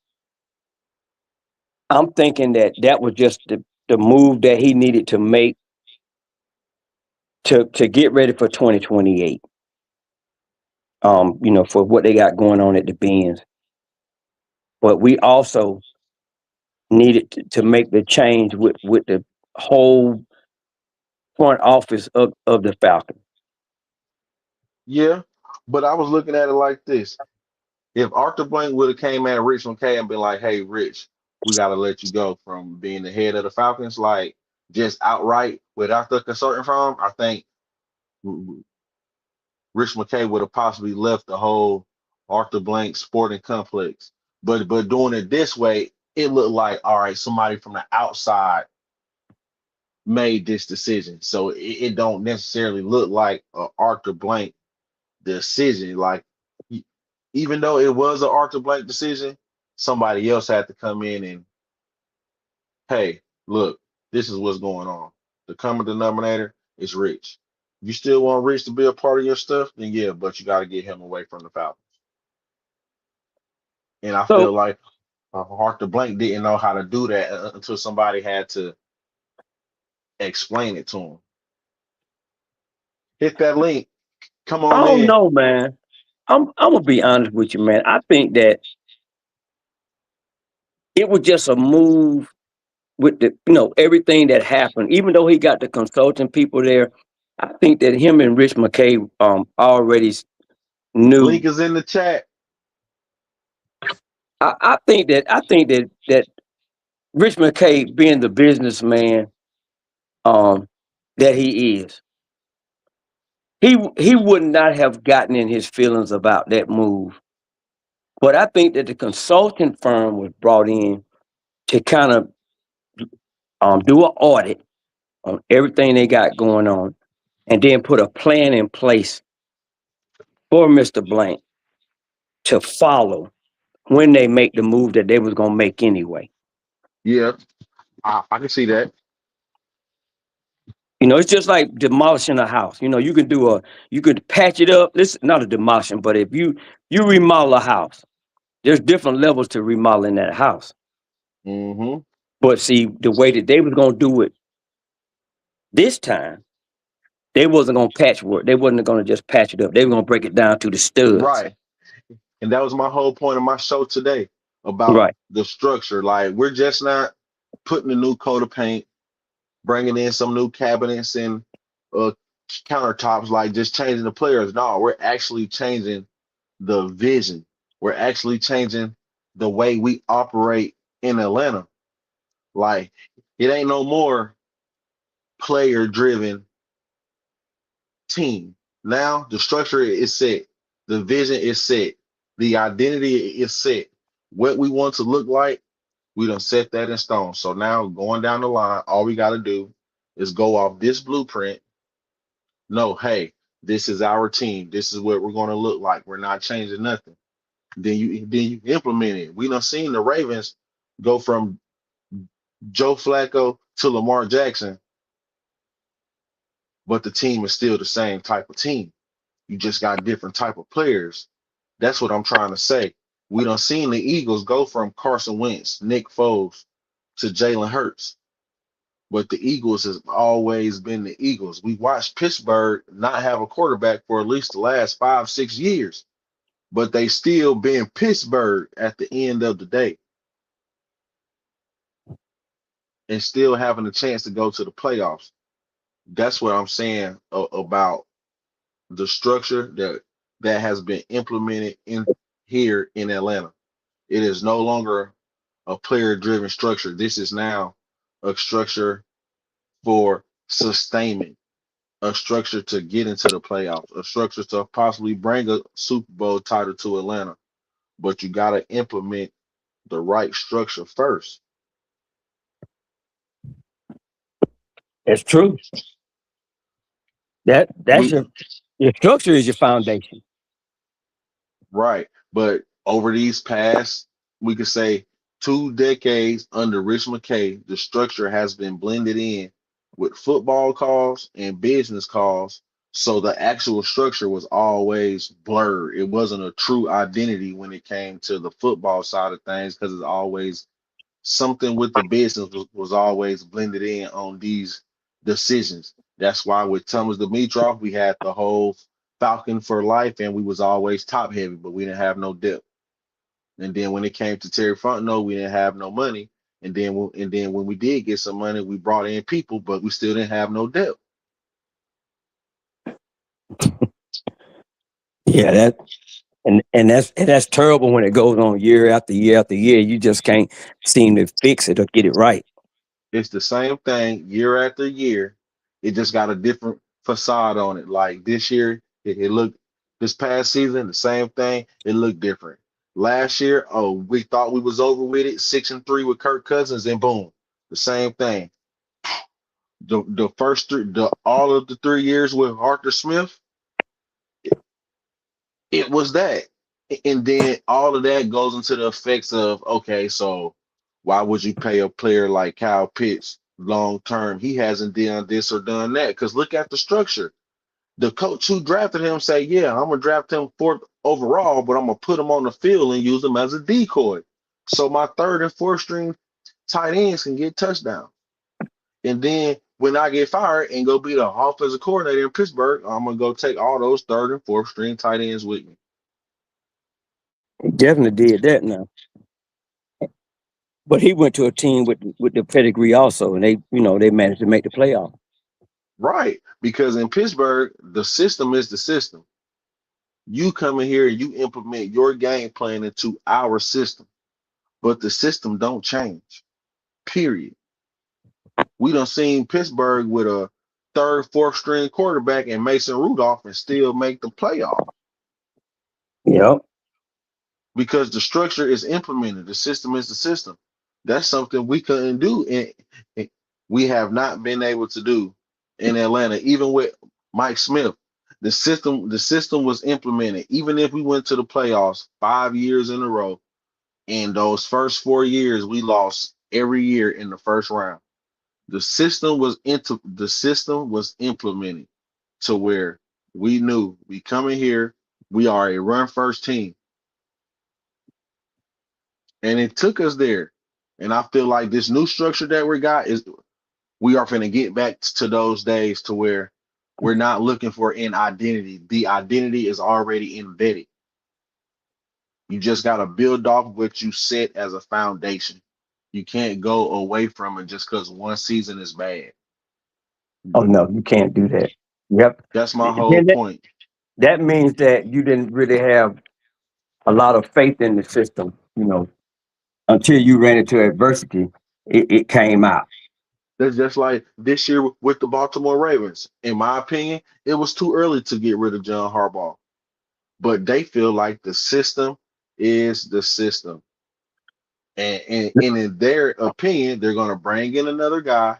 B: I'm thinking that was just the move that he needed to make to get ready for 2028. For what they got going on at the Benz. But we also needed to make the change with the whole front office of the Falcons.
A: Yeah, but I was looking at it like this. If Arthur Blank would have came at Rich McKay and been like, "Hey, Rich, we got to let you go from being the head of the Falcons," like just outright without the consulting firm, I think Rich McKay would have possibly left the whole Arthur Blank sporting complex. But doing it this way, it looked like, all right, somebody from the outside made this decision. So it don't necessarily look like a Arthur Blank decision. Like even though it was an Arthur Blank decision, somebody else had to come in and, hey, look, this is what's going on. The common denominator is Rich. If you still want Rich to be a part of your stuff, then yeah, but you got to get him away from the Falcons. And I
B: So
A: feel like Arthur Blank didn't know how to do that until somebody had to explain it to him. Hit that link. Come
B: I
A: on
B: don't
A: in.
B: know, man. I'm gonna be honest with you, man. I think that it was just a move with the everything that happened. Even though he got the consulting people there, I think that him and Rich McKay already knew.
A: Link is in the chat.
B: I think that Rich McKay, being the businessman um that he is, he would not have gotten in his feelings about that move. But I think that the consulting firm was brought in to kind of do an audit on everything they got going on, and then put a plan in place for Mr. Blank to follow when they make the move that they was gonna make anyway.
A: Yeah, I can see that.
B: It's just like demolishing a house. You could patch it up. This is not a demolition, but if you remodel a house, there's different levels to remodeling that house.
A: Hmm.
B: But see, the way that they was gonna do it this time, they wasn't gonna patchwork. They wasn't gonna just patch it up. They were gonna break it down to the studs.
A: Right. And that was my whole point of my show today about
B: Right.
A: the structure. Like we're just not putting a new coat of paint, bringing in some new cabinets and uh, countertops, like just changing the players. No, we're actually changing the vision. We're actually changing the way we operate in Atlanta. Like it ain't no more player driven team. Now the structure is set, the vision is set, the identity is set. What we want to look like, we done set that in stone. So now going down the line, all we got to do is go off this blueprint. No, hey, this is our team. This is what we're going to look like. We're not changing nothing. Then you implement it. We done seen the Ravens go from Joe Flacco to Lamar Jackson, but the team is still the same type of team. You just got different type of players. That's what I'm trying to say. We done seen the Eagles go from Carson Wentz, Nick Foles to Jalen Hurts, but the Eagles has always been the Eagles. We watched Pittsburgh not have a quarterback for at least the last 5, 6 years, but they still been Pittsburgh at the end of the day and still having a chance to go to the playoffs. That's what I'm saying about the structure that has been implemented in here in Atlanta. It is no longer a player-driven structure. This is now a structure for sustainment, a structure to get into the playoffs, a structure to possibly bring a Super Bowl title to Atlanta. But you got to implement the right structure first.
B: It's true. That's
A: We
B: your structure is your foundation.
A: Right. But over these past, we could say 2 decades under Rich McKay, the structure has been blended in with football calls and business calls. So the actual structure was always blurred. It wasn't a true identity when it came to the football side of things because it's always something with the business was always blended in on these decisions. That's why with Thomas Dimitrov, we had the whole Falcon for life, and we was always top heavy, but we didn't have no depth. And then when it came to Terry Fontenot, we didn't have no money. And then when we did get some money, we brought in people, but we still didn't have no depth.
B: Yeah, that's terrible when it goes on year after year after year. You just can't seem to fix it or get it right.
A: It's the same thing year after year. It just got a different facade on it. Like this year, it looked this past season, the same thing. It looked different. Last year, oh, we thought we was over with it, 6-3 with Kirk Cousins, and boom, the same thing. The first three, the all of the 3 years with Arthur Smith, it was that. And then all of that goes into the effects of okay, so why would you pay a player like Kyle Pitts long term? He hasn't done this or done that. Because look at the structure. The coach who drafted him say, yeah, I'm gonna draft him fourth overall, but I'm gonna put him on the field and use him as a decoy. So my third and fourth string tight ends can get touchdowns. And then when I get fired and go be the offensive coordinator in Pittsburgh, I'm gonna go take all those third and fourth string tight ends with me.
B: He definitely did that now. But he went to a team with the pedigree also, and they managed to make the playoff.
A: Right. Because in Pittsburgh, the system is the system. You come in here and you implement your game plan into our system, but the system don't change. Period. We done seen Pittsburgh with a third, fourth string quarterback and Mason Rudolph and still make the playoff
B: Yep.
A: because the structure is implemented. The system is the system. That's something we couldn't do, and we have not been able to do in Atlanta, even with Mike Smith. The system was implemented. Even if we went to the playoffs 5 years in a row, in those first 4 years, we lost every year in the first round. The system was implemented to where we knew we come in here, we are a run first team. And it took us there. And I feel like this new structure that we got is we are going to get back to those days to where we're not looking for an identity. The identity is already embedded. You just got to build off what you set as a foundation. You can't go away from it just because one season is bad.
B: Oh no, you can't do that. Yep.
A: That's my whole
B: Then
A: point.
B: that means that you didn't really have a lot of faith in the system. Until you ran into adversity, it came out.
A: That's just like this year with the Baltimore Ravens. In my opinion, it was too early to get rid of John Harbaugh, but they feel like the system is the system. And in their opinion, they're going to bring in another guy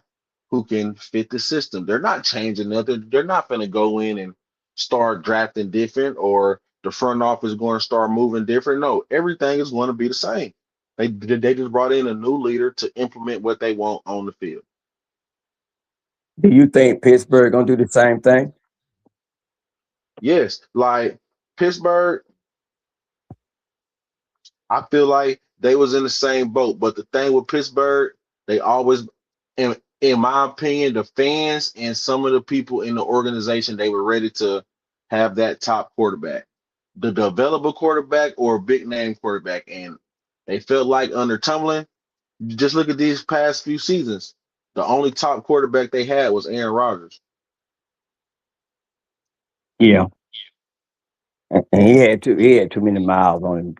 A: who can fit the system. They're not changing nothing. They're not going to go in and start drafting different or the front office is going to start moving different. No, everything is going to be the same. They just brought in a new leader to implement what they want on the field.
B: Do you think Pittsburgh gonna do the same thing?
A: Yes, like Pittsburgh, I feel like they was in the same boat. But the thing with Pittsburgh, they always, in my opinion, the fans and some of the people in the organization, they were ready to have that top quarterback, the developer quarterback or big name quarterback. And they felt like under Tomlin, just look at these past few seasons. The only top quarterback they had was Aaron Rodgers.
B: Yeah, and he had too many miles on him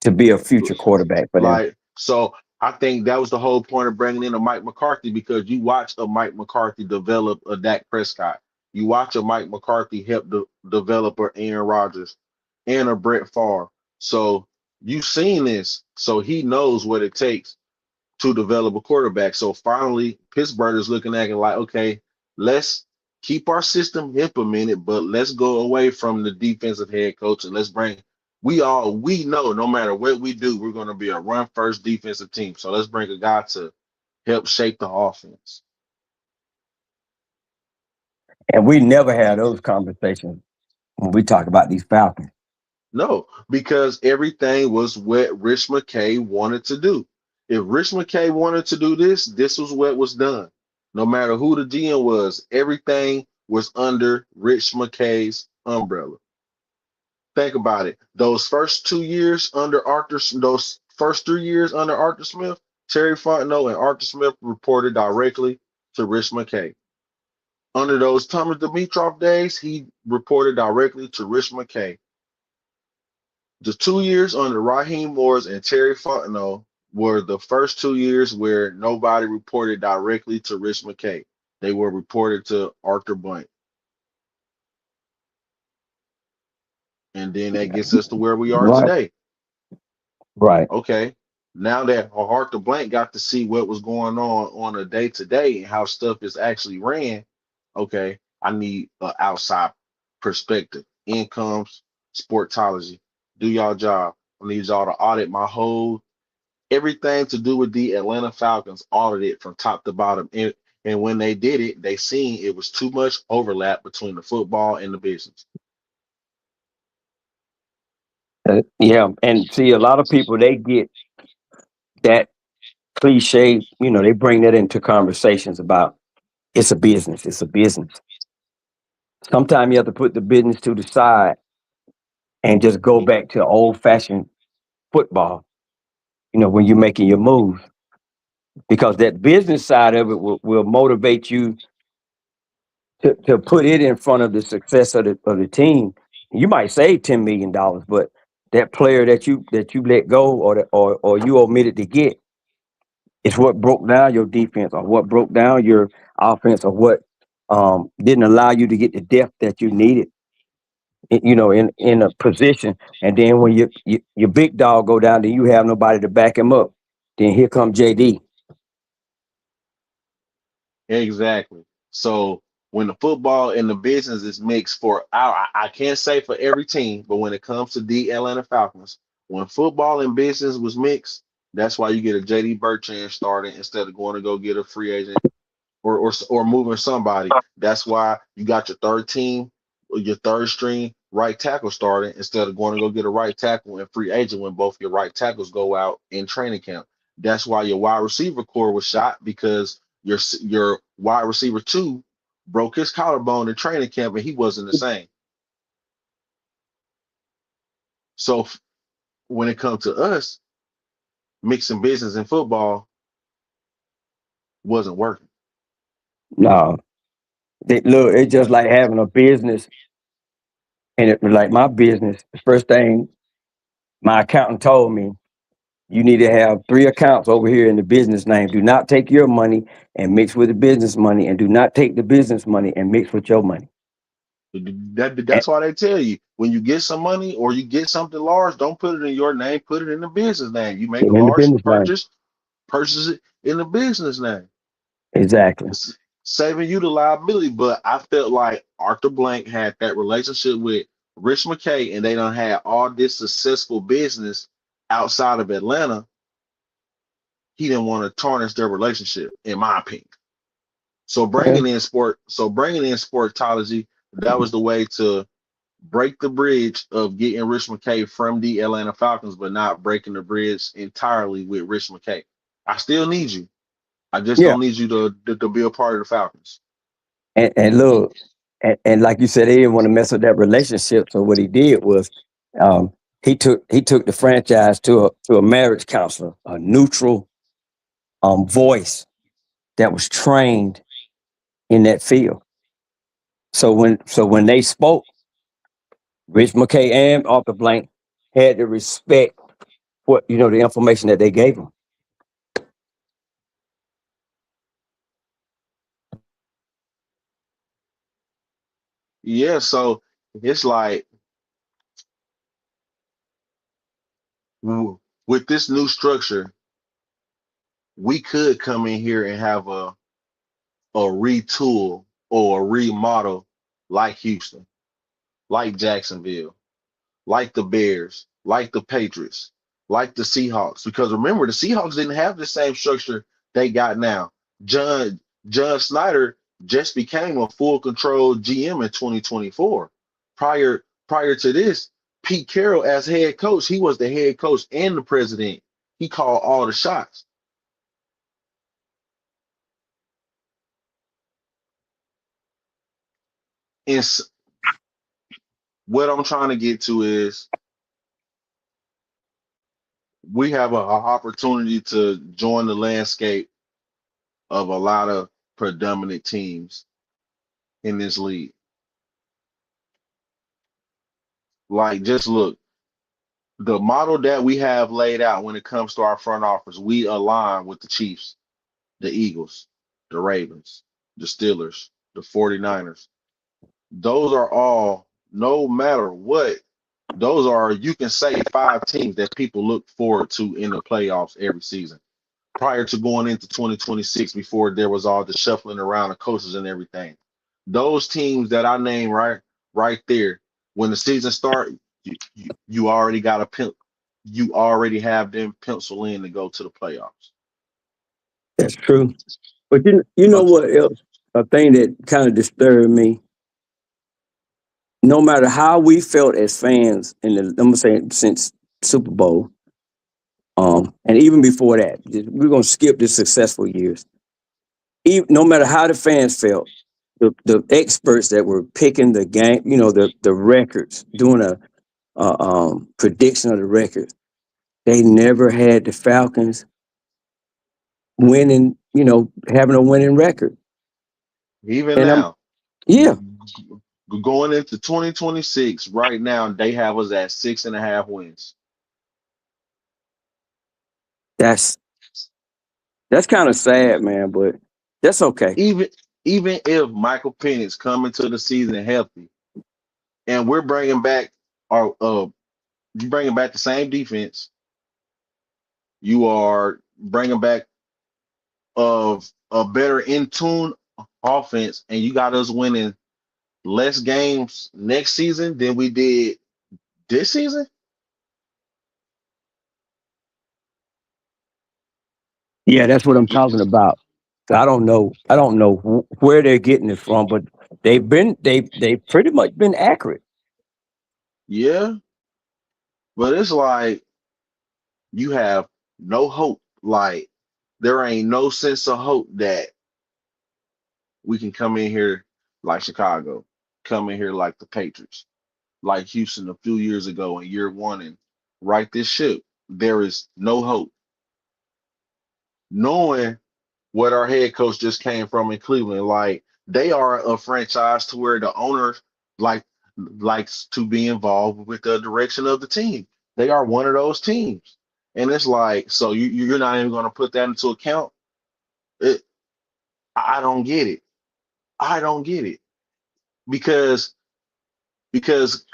B: to be a future quarterback for them.
A: Like, so I think that was the whole point of bringing in a Mike McCarthy, because you watch a Mike McCarthy develop a Dak Prescott. You watch a Mike McCarthy help develop a Aaron Rodgers and a Brett Favre. So you've seen this. So he knows what it takes to develop a quarterback. So finally, Pittsburgh is looking at it like, okay, let's keep our system implemented, but let's go away from the defensive head coach and let's bring. We know no matter what we do, we're going to be a run first defensive team. So let's bring a guy to help shape the offense.
B: And we never had those conversations when we talk about these Falcons.
A: No, because everything was what Rich McKay wanted to do. If Rich McKay wanted to do this, this was what was done. No matter who the GM was, everything was under Rich McKay's umbrella. Think about it. Those first 3 years under Arthur Smith, Terry Fontenot and Arthur Smith reported directly to Rich McKay. Under those Thomas Dimitroff days, he reported directly to Rich McKay. The 2 years under Raheem Morris and Terry Fontenot were the first 2 years where nobody reported directly to Rich McKay. They were reported to Arthur Blank. And then that gets us to where we are
B: Right.
A: today.
B: Right.
A: Okay. Now that Arthur Blank got to see what was going on a day to day and how stuff is actually ran, okay, I need an outside perspective. Incomes, sportology. Do y'all job. I need y'all to audit my whole everything to do with the Atlanta Falcons, audited from top to bottom. And when they did it, they seen it was too much overlap between the football and the business.
B: Yeah, and see, a lot of people, they get that cliche. They bring that into conversations about it's a business. It's a business. Sometimes you have to put the business to the side and just go back to old fashioned football. When you're making your moves, because that business side of it will motivate you to put it in front of the success of the team. You might save $10 million, but that player that you let go or you omitted to get, it's what broke down your defense or what broke down your offense or what didn't allow you to get the depth that you needed. In a position, and then when your big dog go down, then you have nobody to back him up. Then here comes JD.
A: Exactly. So when the football and the business is mixed I can't say for every team, but when it comes to the Atlanta Falcons, when football and business was mixed, that's why you get a JD Bertrand starting instead of going to go get a free agent or moving somebody. That's why you got your third team, your third string right tackle starting instead of going to go get a right tackle and free agent when both your right tackles go out in training camp. That's why your wide receiver core was shot because your wide receiver two broke his collarbone in training camp and he wasn't the same. So when it comes to us, mixing business and football wasn't working.
B: No, look, it's just like having a business, and it was like my business. The first thing my accountant told me, you need to have 3 accounts over here in the business name. Do not take your money and mix with the business money, and do not take the business money and mix with your money. And
A: That's why they tell you when you get some money or you get something large, don't put it in your name, put it in the business name. You make a
B: in the
A: large
B: business name,
A: purchase it in the business name.
B: exactly.
A: It's saving you the liability. But I felt like Arthur Blank had that relationship with Rich McKay, and they done had all this successful business outside of Atlanta. He didn't want to tarnish their relationship, in my opinion.
B: Yeah,
A: So bringing in sportology, that was the way to break the bridge of getting Rich McKay from the Atlanta Falcons, but not breaking the bridge entirely with Rich McKay. I still need you. I just
B: yeah.
A: don't need you to be a part of the Falcons.
B: And look, and like you said, he didn't want to mess with that relationship. So what he did was, um, he took the franchise to a marriage counselor, a neutral voice that was trained in that field. So when they spoke, Rich McKay and Arthur Blank had to respect what the information that they gave him.
A: Yeah, so it's like with this new structure, we could come in here and have a retool or a remodel like Houston, like Jacksonville, like the Bears, like the Patriots, like the Seahawks. Because remember, the Seahawks didn't have the same structure they got now. John John Snyder just became a full control GM in 2024. Prior to this, Pete Carroll as head coach, he was the head coach and the president. He called all the shots. And what I'm trying to get to is we have an opportunity to join the landscape of a lot of predominant teams in this league. Like, just look, the model that we have laid out when it comes to our front office, we align with the Chiefs, the Eagles, the Ravens, the Steelers, the 49ers. Those are all, no matter what, those are, you can say, five teams that people look forward to in the playoffs every season. Prior to going into 2026, before there was all the shuffling around the coaches and everything. Those teams that I named right there, when the season starts, you already got a pimp, you already have them pencil in to go to the playoffs.
B: That's true. But you know
A: Um,
B: what else? A thing that kind of disturbed me. No matter how we felt as fans I'm gonna say since Super Bowl, and even before that, we're gonna skip the successful years. Even, no matter how the fans felt, the experts that were picking the game, the records, doing a prediction of the record, they never had the Falcons winning, having a winning record.
A: Even
B: And
A: now,
B: yeah,
A: going into 2026, right now they have us at 6.5 wins.
B: that's that's kind of sad, man, but that's okay.
A: Even even if Michael Penix come into the season healthy, and we're bringing back our you bringing back the same defense, you are bringing back of a better in tune offense, and you got us winning less games next season than we did this season.
B: Yeah, that's what I'm talking about. I don't know. I don't know where they're getting it from, but they've pretty much been accurate.
A: Yeah, but it's like you have no hope. Like, there ain't no sense of hope that we can come in here like Chicago, come in here like the Patriots, like Houston a few years ago in year one and right this ship. There is no hope. Knowing what our head coach just came from in Cleveland, like, they are a franchise to where the owner like likes to be involved with the direction of the team. They are one of those teams. And it's like, so you're not even going to put that into account. It, I don't get it. I don't get it because because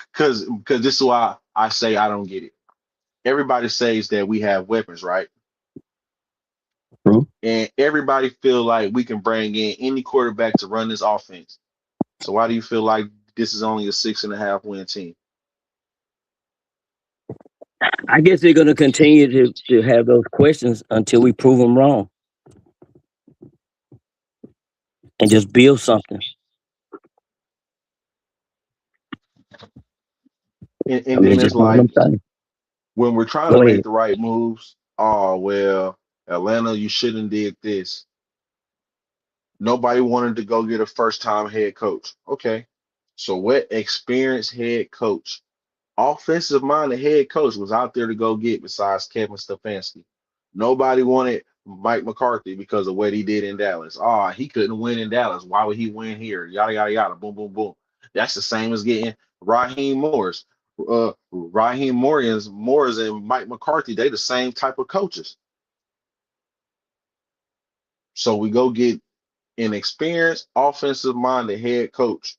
A: this is why I say I don't get it. Everybody says that we have weapons, right?
B: True.
A: And everybody feel like we can bring in any quarterback to run this offense. So why do you feel like this is only a 6.5 win team?
B: I guess they're going to continue to have those questions until we prove them wrong and just build something. I
A: And
B: mean,
A: then
B: it's
A: it's
B: just one of
A: like
B: them things.
A: when we're trying to
B: Go
A: make
B: ahead.
A: the right moves, oh well, Atlanta, you shouldn't did this. Nobody wanted to go get a first time head coach. Okay. So what experienced head coach, offensive minded head coach was out there to go get besides Kevin Stefanski? Nobody wanted Mike McCarthy because of what he did in Dallas. Oh, he couldn't win in Dallas. Why would he win here? Yada yada yada. Boom boom boom. That's the same as getting Raheem Morris. Raheem Morris and Mike McCarthy. They the same type of coaches. So we go get an experienced offensive minded head coach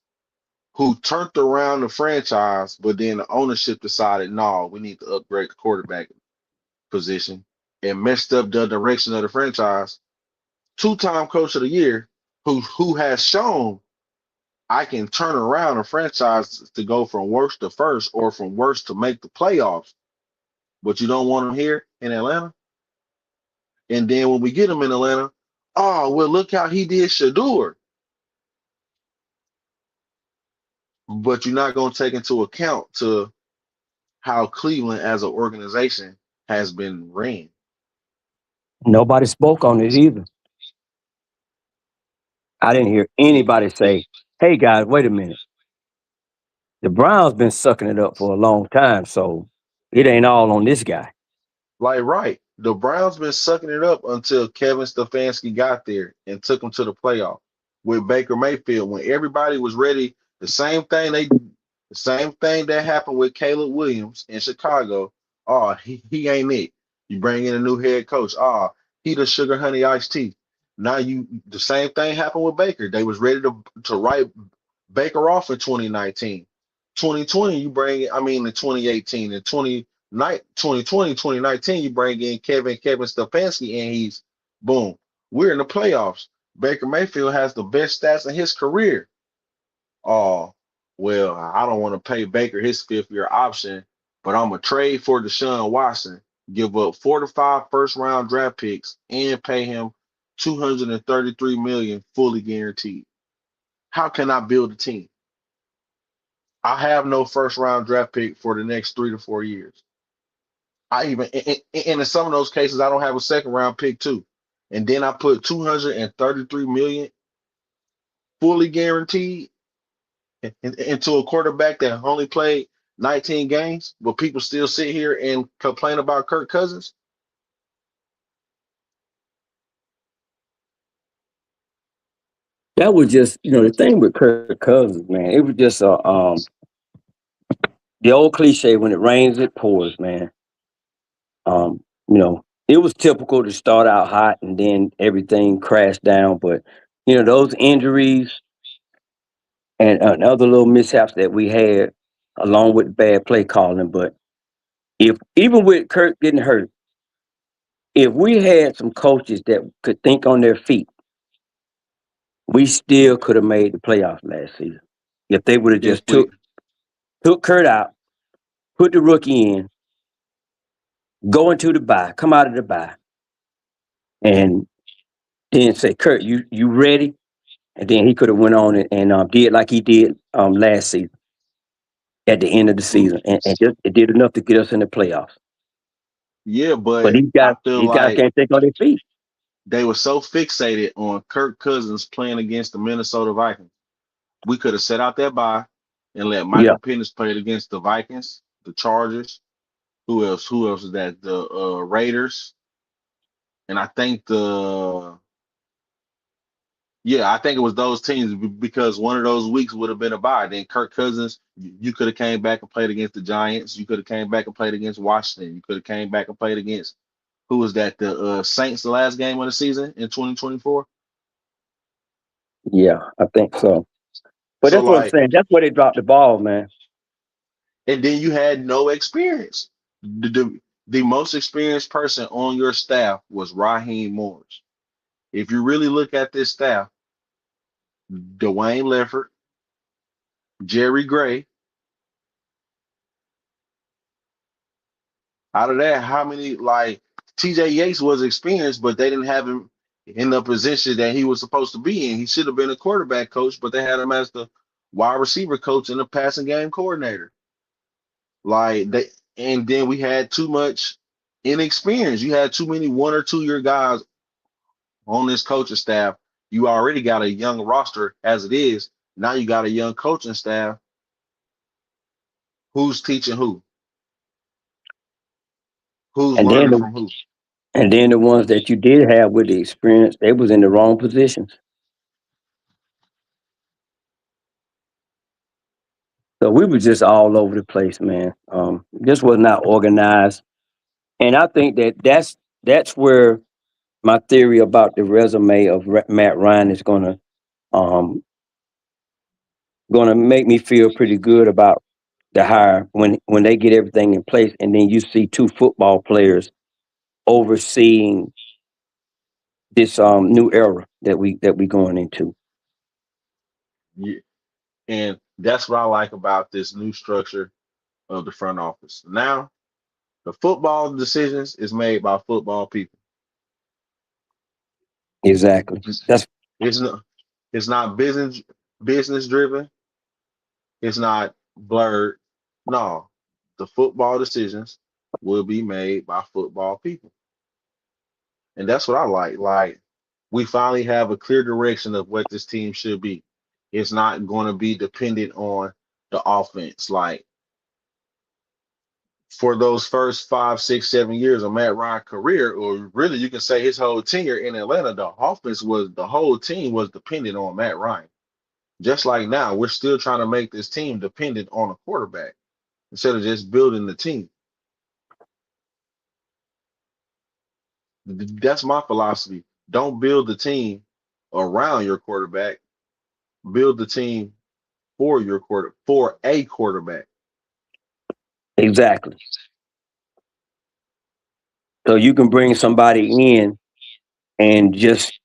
A: who turned around the franchise, but then the ownership decided, no, we need to upgrade the quarterback position and messed up the direction of the franchise. Two-time coach of the year, who has shown I can turn around a franchise to go from worst to first or from worst to make the playoffs, but you don't want him here in Atlanta. And then when we get him in Atlanta, oh well, look how he did Shador. But you're not going to take into account to how Cleveland as an organization has been ran.
B: Nobody spoke on it either. I didn't hear anybody say, "Hey guys, wait a minute. The Browns been sucking it up for a long time, so it ain't all on this guy."
A: Like, right. The Browns been sucking it up until Kevin Stefanski got there and took them to the playoff with Baker Mayfield. When everybody was ready, the same thing that happened with Caleb Williams in Chicago. Oh, he ain't it. You bring in a new head coach. Oh, he the sugar honey iced tea. Now the same thing happened with Baker. They was ready to write Baker off in 2019. 2020, you bring I mean in 2018 and 2020, 2019, you bring in Kevin Stefanski, and he's boom. We're in the playoffs. Baker Mayfield has the best stats in his career. Oh, well, I don't want to pay Baker his fifth year option, but I'm gonna trade for Deshaun Watson, give up 4 to 5 first round draft picks, and pay him 233 million fully guaranteed. How can I build a team? I have no first round draft pick for the next 3 to 4 years. I even in some of those cases I don't have a second round pick too. And then I put 233 million fully guaranteed into a quarterback that only played 19 games, but people still sit here and complain about Kirk Cousins.
B: That was just, the thing with Kirk Cousins, man. It was just the old cliche: when it rains, it pours, man. It was typical to start out hot and then everything crashed down. But those injuries and other little mishaps that we had, along with bad play calling. But if even with Kirk getting hurt, if we had some coaches that could think on their feet, we still could have made the playoffs last season. If they would have
A: If
B: just
A: we
B: took Kurt out, put the rookie in, go into the bye, come out of the bye, and then say, Kurt, you ready? And then he could have went on and did like he did last season at the end of the season, and just it did enough to get us in the playoffs.
A: Yeah,
B: But
A: but
B: these
A: I
B: guys,
A: feel
B: these guys
A: like
B: can't think on their feet.
A: they were so fixated on Kirk Cousins playing against the Minnesota Vikings. We could have set out that bye and let
B: Yeah,
A: Michael Penix play against the Vikings, the Chargers. Who else? Who else is that? The Raiders, and I think I think it was those teams because one of those weeks would have been a bye. Then Kirk Cousins, you could have came back and played against the Giants. You could have came back and played against Washington. You could have came back and played against who was that? The Saints, the last game of the season in 2024.
B: yeah, I think so. But
A: So
B: that's what I'm
A: like,
B: saying. That's where they dropped the ball, man.
A: and then you had no experience. The most experienced person on your staff was Raheem Morris. If you really look at this staff, Dwayne Leffert, Jerry Gray. Out of that, how many like TJ Yates was experienced, but they didn't have him in the position that he was supposed to be in. He should have been a quarterback coach, but they had him as the wide receiver coach and the passing game coordinator. Like they, and then we had too much inexperience. You had too many 1 or 2 year guys on this coaching staff. You already got a young roster as it is. Now you got a young coaching staff. Who's teaching who? Who's
B: And then
A: learning
B: the,
A: from who?
B: And then the ones that you did have with the experience, they was in the wrong positions. So we were just all over the place, man. This was not organized, and I think that's where my theory about the resume of Matt Ryan is um gonna make me feel pretty good about the hire when they get everything in place, and then you see two football players overseeing this new era that we going into.
A: Yeah. And that's what I like about this new structure of the front office. Now, the football decisions is made by football people.
B: Exactly.
A: It's,
B: That's
A: it's not it's not business driven. It's not blurred. No, the football decisions will be made by football people, and that's what I like. Like we finally have a clear direction of what this team should be. It's not going to be dependent on the offense. Like for those first 5, 6, 7 years of Matt Ryan's career, or really you can say his whole tenure in Atlanta, the whole team was dependent on Matt Ryan. Just like now, we're still trying to make this team dependent on a quarterback instead of just building the team. That's my philosophy. Don't build the team around your quarterback. Build the team for a quarterback.
B: exactly. So you can bring somebody in and just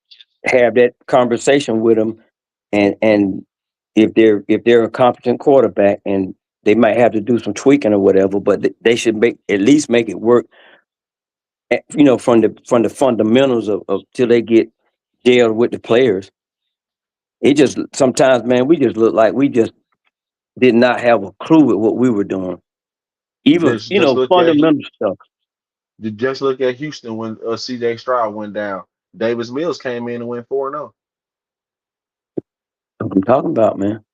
B: have that conversation with them, and if they're a competent quarterback, and they might have to do some tweaking or whatever, but they should at least make it work. From the fundamentals of till they get jailed with the players. It just sometimes, man, we just look like we just did not have a clue with what we were doing. Even
A: Just look at
B: fundamental stuff.
A: Houston when C.J. Stroud went down. Davis Mills came in and went 4-0.
B: What I'm talking about, man.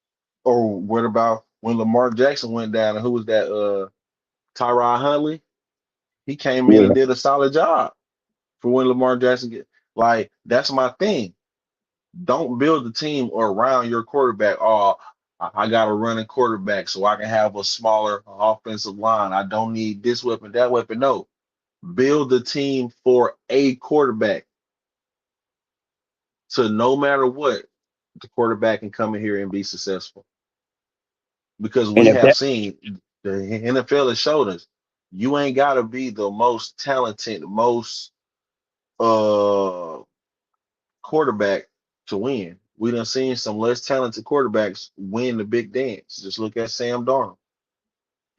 A: Or what about when Lamar Jackson went down and who was that? Tyrod Huntley. He came in and
B: Yeah,
A: did a solid job for when Lamar Jackson get like that's my thing. Don't build the team around your quarterback. Oh, I got a running quarterback so I can have a smaller offensive line. I don't need this weapon, that weapon. No, build the team for a quarterback. So no matter what, the quarterback can come in here and be successful. Because
B: and
A: we
B: if
A: have
B: that
A: seen the NFL has showed us you ain't got to be the most talented, most uh quarterback to win. We done seen some less talented quarterbacks win the big dance. Just look at Sam Darnold.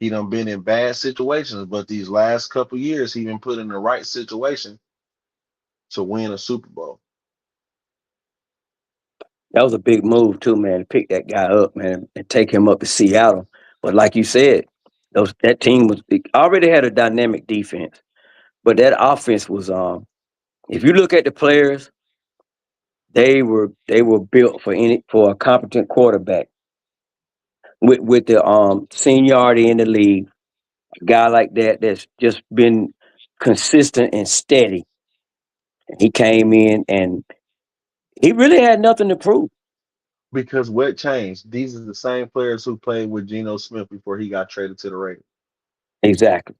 A: He done been in bad situations, but these last couple years he been put in the right situation to win a Super Bowl.
B: that was a big move too, man, to pick that guy up, man, and take him up to Seattle. But like you said, that team was already had a dynamic defense, but that offense was if you look at the players, they were built for a competent quarterback with the seniority in the league. A guy like that that's just been consistent and steady. And he came in and he really had nothing to prove.
A: Because what changed? These are the same players who played with Geno Smith before he got traded to the Raiders.
B: Exactly.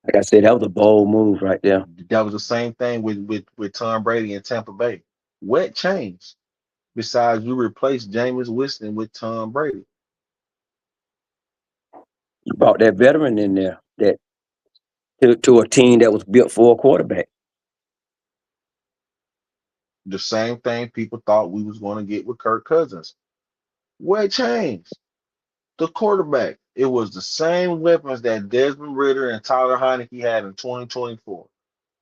B: Like I said, that was a bold move right there.
A: That was the same thing with Tom Brady in Tampa Bay. What changed? Besides, you replaced Jameis Winston with Tom Brady.
B: You brought that veteran in there that to a team that was built for a quarterback.
A: The same thing people thought we was going to get with Kirk Cousins. What changed? The quarterback. It was the same weapons that Desmond Ritter and Tyler Heineke had in 2024.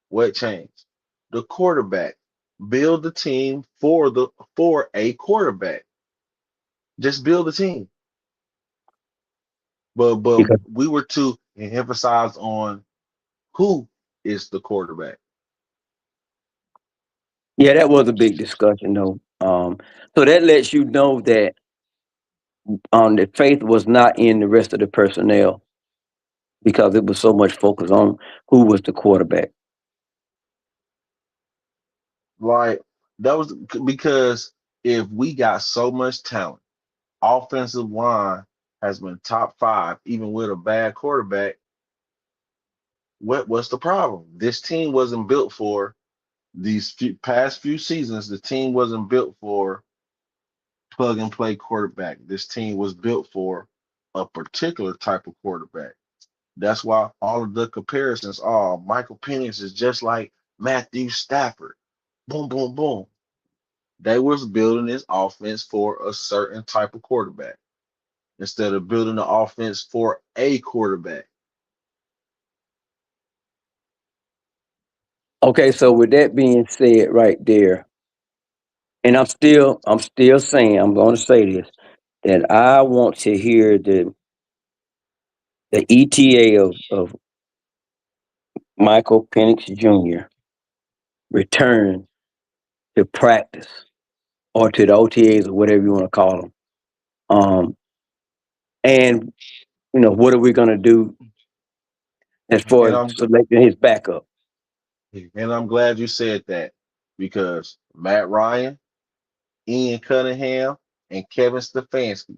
A: What changed? The quarterback. Build the team for a quarterback. Just build a team. But
B: Because
A: we were too emphasized on who is the quarterback.
B: yeah, that was a big discussion though. So that lets you know that the faith was not in the rest of the personnel. because it was so much focus on who was the quarterback.
A: Like that was because if we got so much talent, offensive line has been top five, even with a bad quarterback. What's the problem? This team wasn't built for past few seasons. The team wasn't built for plug and play quarterback. This team was built for a particular type of quarterback. That's why all of the comparisons are Michael Penix is just like Matthew Stafford. Boom, boom, boom. They was building this offense for a certain type of quarterback instead of building the offense for a quarterback.
B: Okay, so with that being said, right there, and I'm still saying, I'm going to say this, that I want to hear the ETA of Michael Penix Jr. return to practice or to the OTAs or whatever you want to call them. And what are we going to do as far
A: And
B: as
A: I'm
B: selecting his backup?
A: and I'm glad you said that because Matt Ryan, Ian Cunningham, and Kevin Stefanski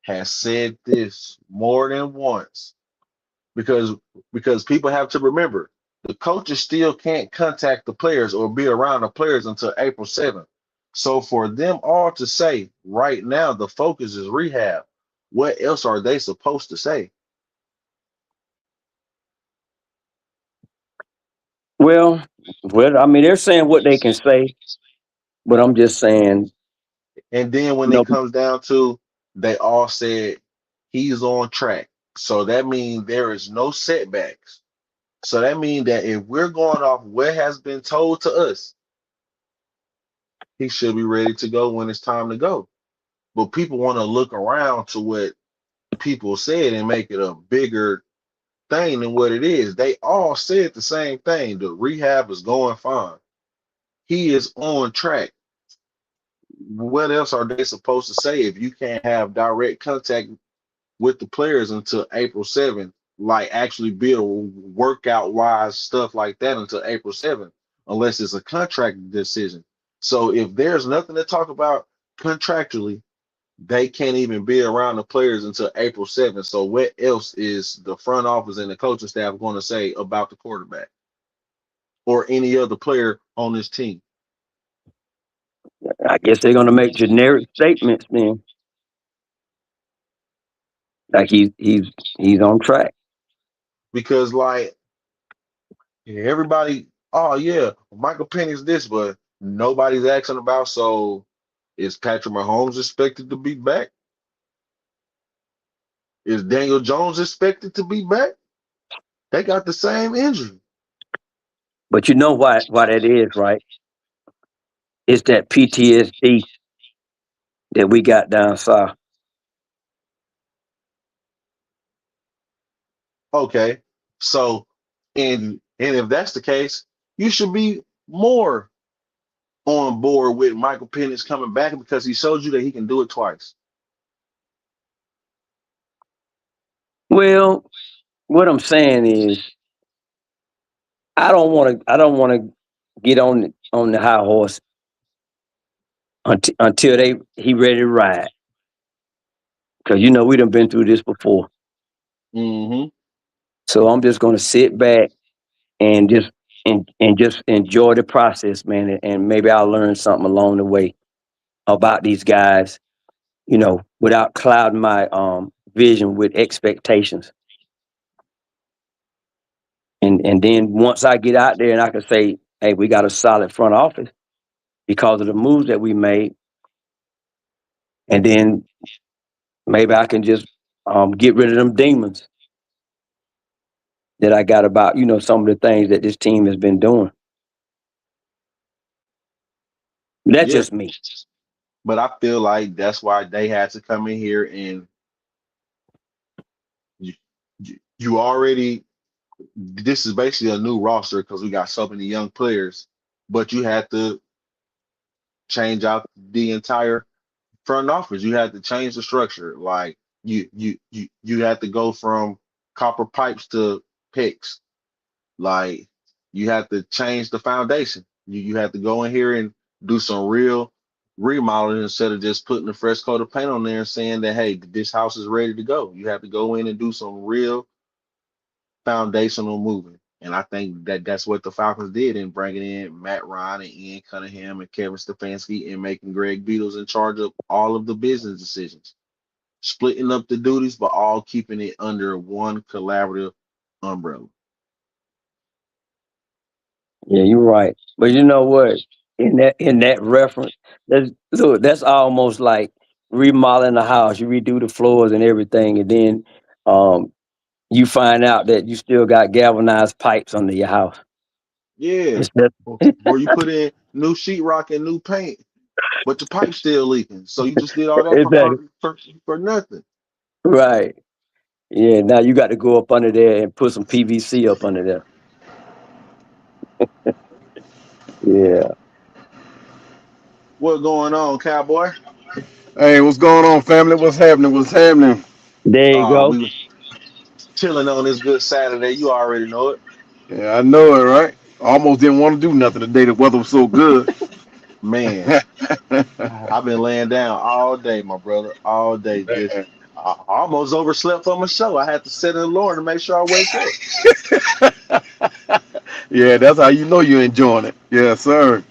A: has said this more than once because people have to remember the coaches still can't contact the players or be around the players until April 7th. So for them all to say right now the focus is rehab, what else are they supposed to say?
B: Well, I mean, they're saying what they can say, but I'm just saying,
A: And then when it
B: no.
A: comes down to they all said he's on track. So that means there is no setbacks. So that means that if we're going off what has been told to us, he should be ready to go when it's time to go. But people want to look around to what people said and make it a bigger thing than what it is. They all said the same thing. The rehab is going fine. He is on track. What else are they supposed to say if you can't have direct contact with the players until April 7th? Like actually build workout wise stuff like that until April 7th, unless it's a contract decision. So if there's nothing to talk about contractually, they can't even be around the players until April 7th. So what else is the front office and the coaching staff going to say about the quarterback or any other player on this team?
B: I guess they're going to make generic statements then, like he's on track.
A: Because like everybody, oh yeah, Michael Penix this, but nobody's asking about. So is Patrick Mahomes expected to be back? Is Daniel Jones expected to be back? They got the same injury.
B: But you know why that is, right? It's that PTSD that we got down south.
A: Okay, so and if that's the case, you should be more on board with Michael Penix coming back because he showed you that he can do it twice.
B: Well, what I'm saying is, I don't want to get on the high horse until he ready to ride. Because we done been through this before.
A: Hmm.
B: So I'm just gonna sit back and just enjoy the process, man, and maybe I'll learn something along the way about these guys, without clouding my vision with expectations. And then once I get out there and I can say, hey, we got a solid front office because of the moves that we made, and then maybe I can just get rid of them demons that I got about some of the things that this team has been doing. That's
A: Yeah,
B: just me.
A: but I feel like that's why they had to come in here and you, you already. This is basically a new roster because we got so many young players, but you had to change out the entire front office. You had to change the structure. Like you had to go from copper pipes to PICs. Like you have to change the foundation. You have to go in here and do some real remodeling instead of just putting a fresh coat of paint on there and saying that, hey, this house is ready to go. You have to go in and do some real foundational moving. And I think that that's what the Falcons did in bringing in Matt Ryan and Ian Cunningham and Kevin Stefanski and making Greg Beatles in charge of all of the business decisions, splitting up the duties, but all keeping it under one collaborative umbrella.
B: Yeah, you're right. But you know what? In that reference, that's almost like remodeling the house. You redo the floors and everything, and then um you find out that you still got galvanized pipes under your house.
A: Yeah.
B: It's just
A: Where you put in new sheetrock and new paint, but the pipe's still leaking. So you just did all that
B: exactly
A: for nothing.
B: right. Yeah, now you got to go up under there and put some PVC up under there. Yeah,
A: What going on, cowboy?
C: Hey, what's going on, family? What's happening? What's happening?
B: there you go.
A: We was chilling on this good Saturday. You already know it.
C: Yeah, I know it, right? Almost didn't want to do nothing today. The weather was so good.
A: Man, I've been laying down all day, my brother, all day. Just
C: Man.
A: I almost overslept from a show. I had to set an alarm to make sure I wake up.
C: Yeah, that's how you know you're enjoying it. Yes, sir.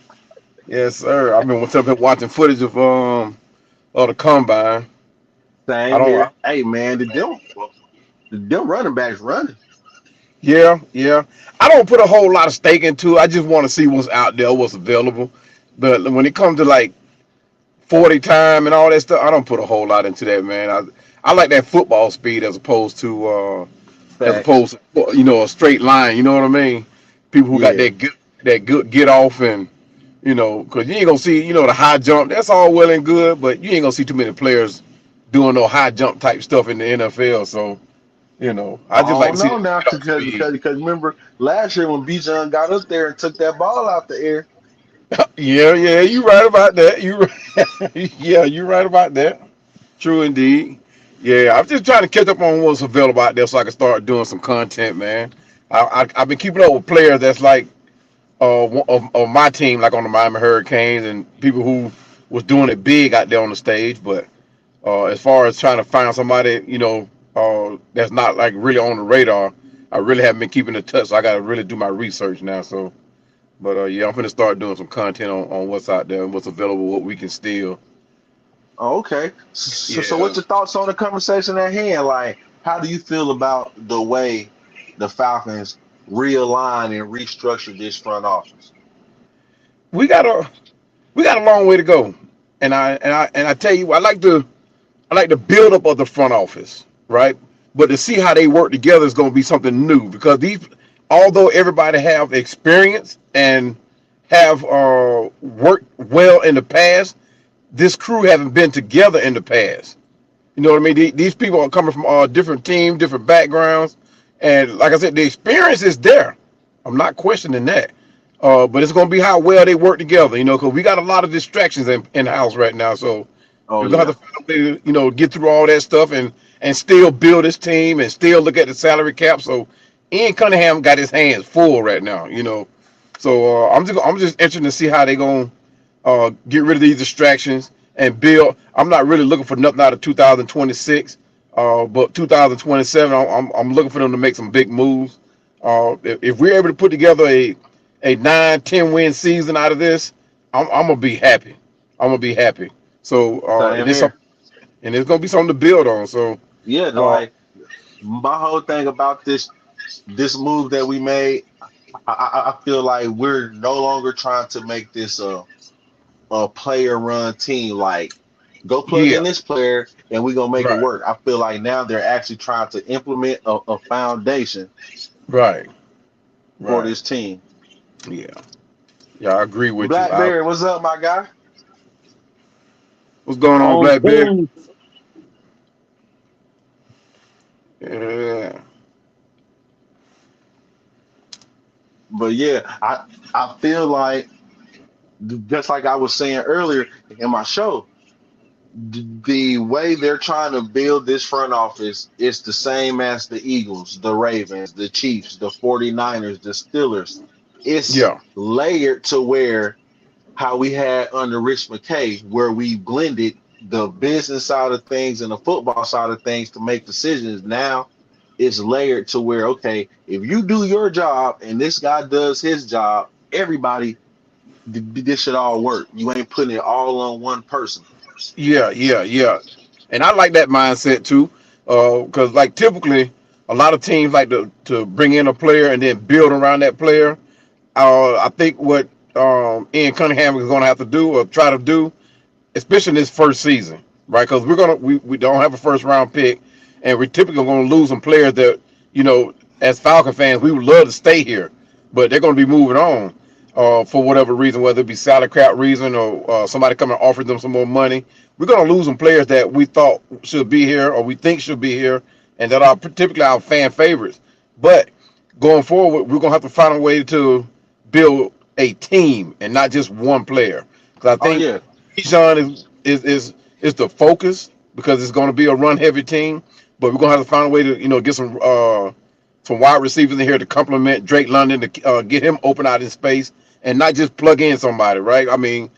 C: Yes, sir. I've been up here watching footage of the combine. I
A: Same
C: don't.
A: here. Hey man, them running backs running.
C: Yeah. I don't put a whole lot of stake into it. I just want to see what's out there, what's available. But when it comes to like 40 time and all that stuff, I don't put a whole lot into that, man. I like that football speed as
A: Facts.
C: opposed to a straight line. You know what I mean? People who got
A: Yeah.
C: that good get off and because you ain't gonna see the high jump. That's all well and good, but you ain't gonna see too many players doing no high jump type stuff in the NFL. So I just
A: I
C: like to
A: don't
C: see
A: know
C: that
A: now
C: get off speed.
A: because remember last year when Bijan got up there and took that ball out the air.
C: Yeah, you right about that. Yeah, you right about that. True indeed. Yeah, I'm just trying to catch up on what's available out there so I can start doing some content, man. I've been keeping up with players that's like of my team, like on the Miami Hurricanes, and people who was doing it big out there on the stage. But as far as trying to find somebody, that's not like really on the radar, I really haven't been keeping in touch. So I got to really do my research now. So, but yeah, I'm gonna start doing some content on what's out there and what's available, what we can steal.
A: Oh, okay. So what's
C: Yeah.
A: your thoughts on the conversation at hand? Like, how do you feel about the way the Falcons realign and restructure this front office?
C: we got a we got a long way to go, and I tell you, I like the build up of the front office, right? But to see how they work together is going to be something new because although everybody have experience and have worked well in the past, this crew haven't been together in the past. You know what I mean? These people are coming from different teams, different backgrounds, and like I said, the experience is there. I'm not questioning that. But it's going to be how well they work together, because we got a lot of distractions in the house right now. So
A: Oh
C: we're going to
A: yeah.
C: have to find a way to, get through all that stuff and still build this team and still look at the salary cap. So Ian Cunningham got his hands full right now. So I'm just interested to see how they going to get rid of these distractions and build. I'm not really looking for nothing out of 2026, but 2027, I'm looking for them to make some big moves. If we're able to put together a 9-10 win season out of this, I'm gonna be happy. I'm gonna be happy. So
A: Same here.
C: and it's gonna be something to build on. So
A: Yeah,
C: uh,
A: like my whole thing about this move that we made, I feel like we're no longer trying to make this a player run team. Like, go plug
C: yeah,
A: in this player and we're gonna make it
C: right,
A: work. I feel like now they're actually trying to implement a foundation
C: right,
A: for
C: right.
A: this team.
C: Yeah, yeah, I agree with you.
A: Blackberry, what's up, my guy?
C: What's going on,
B: On
C: Black Bear?
B: team,
C: Yeah,
A: But yeah, I feel like just like I was saying earlier in my show, The way they're trying to build this front office is the same as the Eagles, the Ravens, the Chiefs, the 49ers, the Steelers. It's
C: Yeah,
A: layered to where how we had under Rich McKay, where we blended the business side of things and the football side of things to make decisions. Now it's layered to where, okay, if you do your job and this guy does his job, everybody, this should all work. You ain't putting it all on one person.
C: yeah. And I like that mindset too, because like typically a lot of teams like to bring in a player and then build around that player. I think what Ian Cunningham is going to have to do or try to do, especially in this first season, right? Because we don't have a first round pick, and we're typically going to lose some players that as Falcon fans we would love to stay here, but they're going to be moving on for whatever reason, whether it be salary cap reason or somebody coming and offering them some more money. We're going to lose some players that we thought should be here or we think should be here, and that are typically our fan favorites. But going forward, we're going to have to find a way to build a team and not just one player. Because I
A: Oh
C: think
A: yeah.
C: Bijan is the focus because it's going to be a run heavy team, but we're going to have to find a way to get some wide receivers in here to complement Drake London to get him open out in space and not just plug in somebody, right? I mean,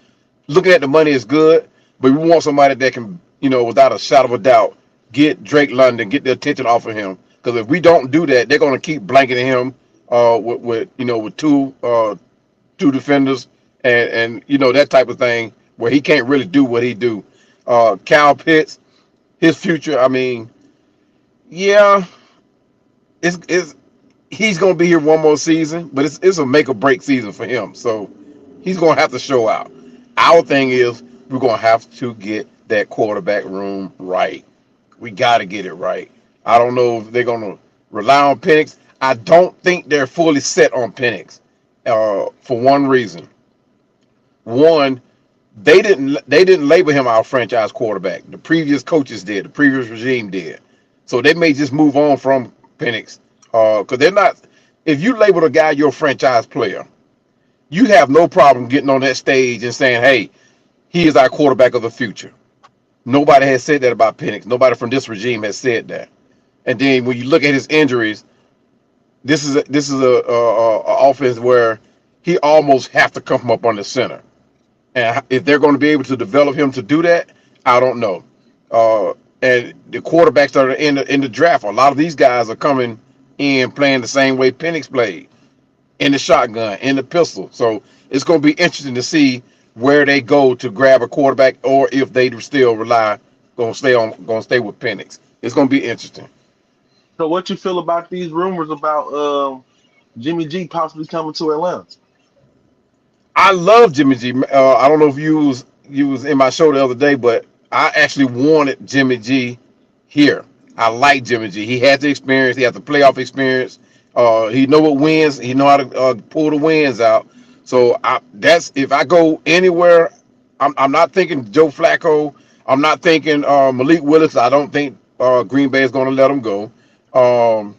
C: looking at the money is good, but we want somebody that can without a shadow of a doubt get Drake London, get the attention off of him. Because if we don't do that, they're going to keep blanketing him with two defenders and that type of thing where he can't really do what he do. Cal Pitts, his future. I mean, yeah, it's he's gonna be here one more season, but it's a make or break season for him. So he's gonna have to show out. Our thing is we're gonna have to get that quarterback room right. We got to get it right. I don't know if they're gonna rely on Penix. I don't think they're fully set on Penix for one reason. One, they didn't label him our franchise quarterback. The previous coaches did. The previous regime did. So they may just move on from Penix because they're not. If you label a guy your franchise player, you have no problem getting on that stage and saying, "Hey, he is our quarterback of the future." Nobody has said that about Penix. Nobody from this regime has said that. And then when you look at his injuries, this is a offense where he almost have to come up on the center. And if they're going to be able to develop him to do that, I don't know. Uh, and the quarterbacks that are in the draft, a lot of these guys are coming in playing the same way Penix played in the shotgun, in the pistol. So it's going to be interesting to see where they go to grab a quarterback, or if they still going to stay with Penix. It's going to be interesting.
A: So what you feel about these rumors about Jimmy G possibly coming to Atlanta?
C: I love Jimmy G. I don't know if you was in my show the other day, but I actually wanted Jimmy G here. I like Jimmy G. He has the experience. He has the playoff experience. He know what wins. He know how to pull the wins out. So that's if I go anywhere, I'm not thinking Joe Flacco. I'm not thinking Malik Willis. I don't think Green Bay is going to let him go. Um,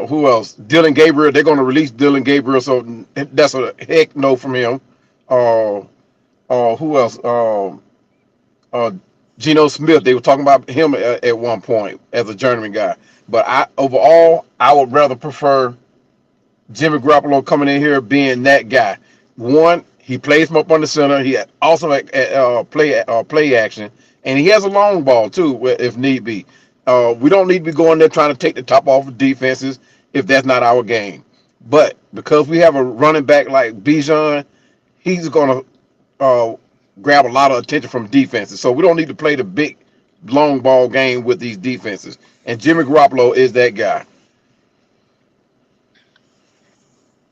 C: who else? Dylan Gabriel. They're going to release Dylan Gabriel, so that's a heck no from him. Uh, who else? Uh, Geno Smith. They were talking about him at one point as a journeyman guy. But overall, I would rather prefer Jimmy Garoppolo coming in here being that guy. One, he plays him up on the center. He also play action, and he has a long ball too, if need be. We don't need to be going there trying to take the top off of defenses if that's not our game. But because we have a running back like Bijan, he's going to grab a lot of attention from defenses. So we don't need to play the big long ball game with these defenses. And Jimmy Garoppolo is that guy.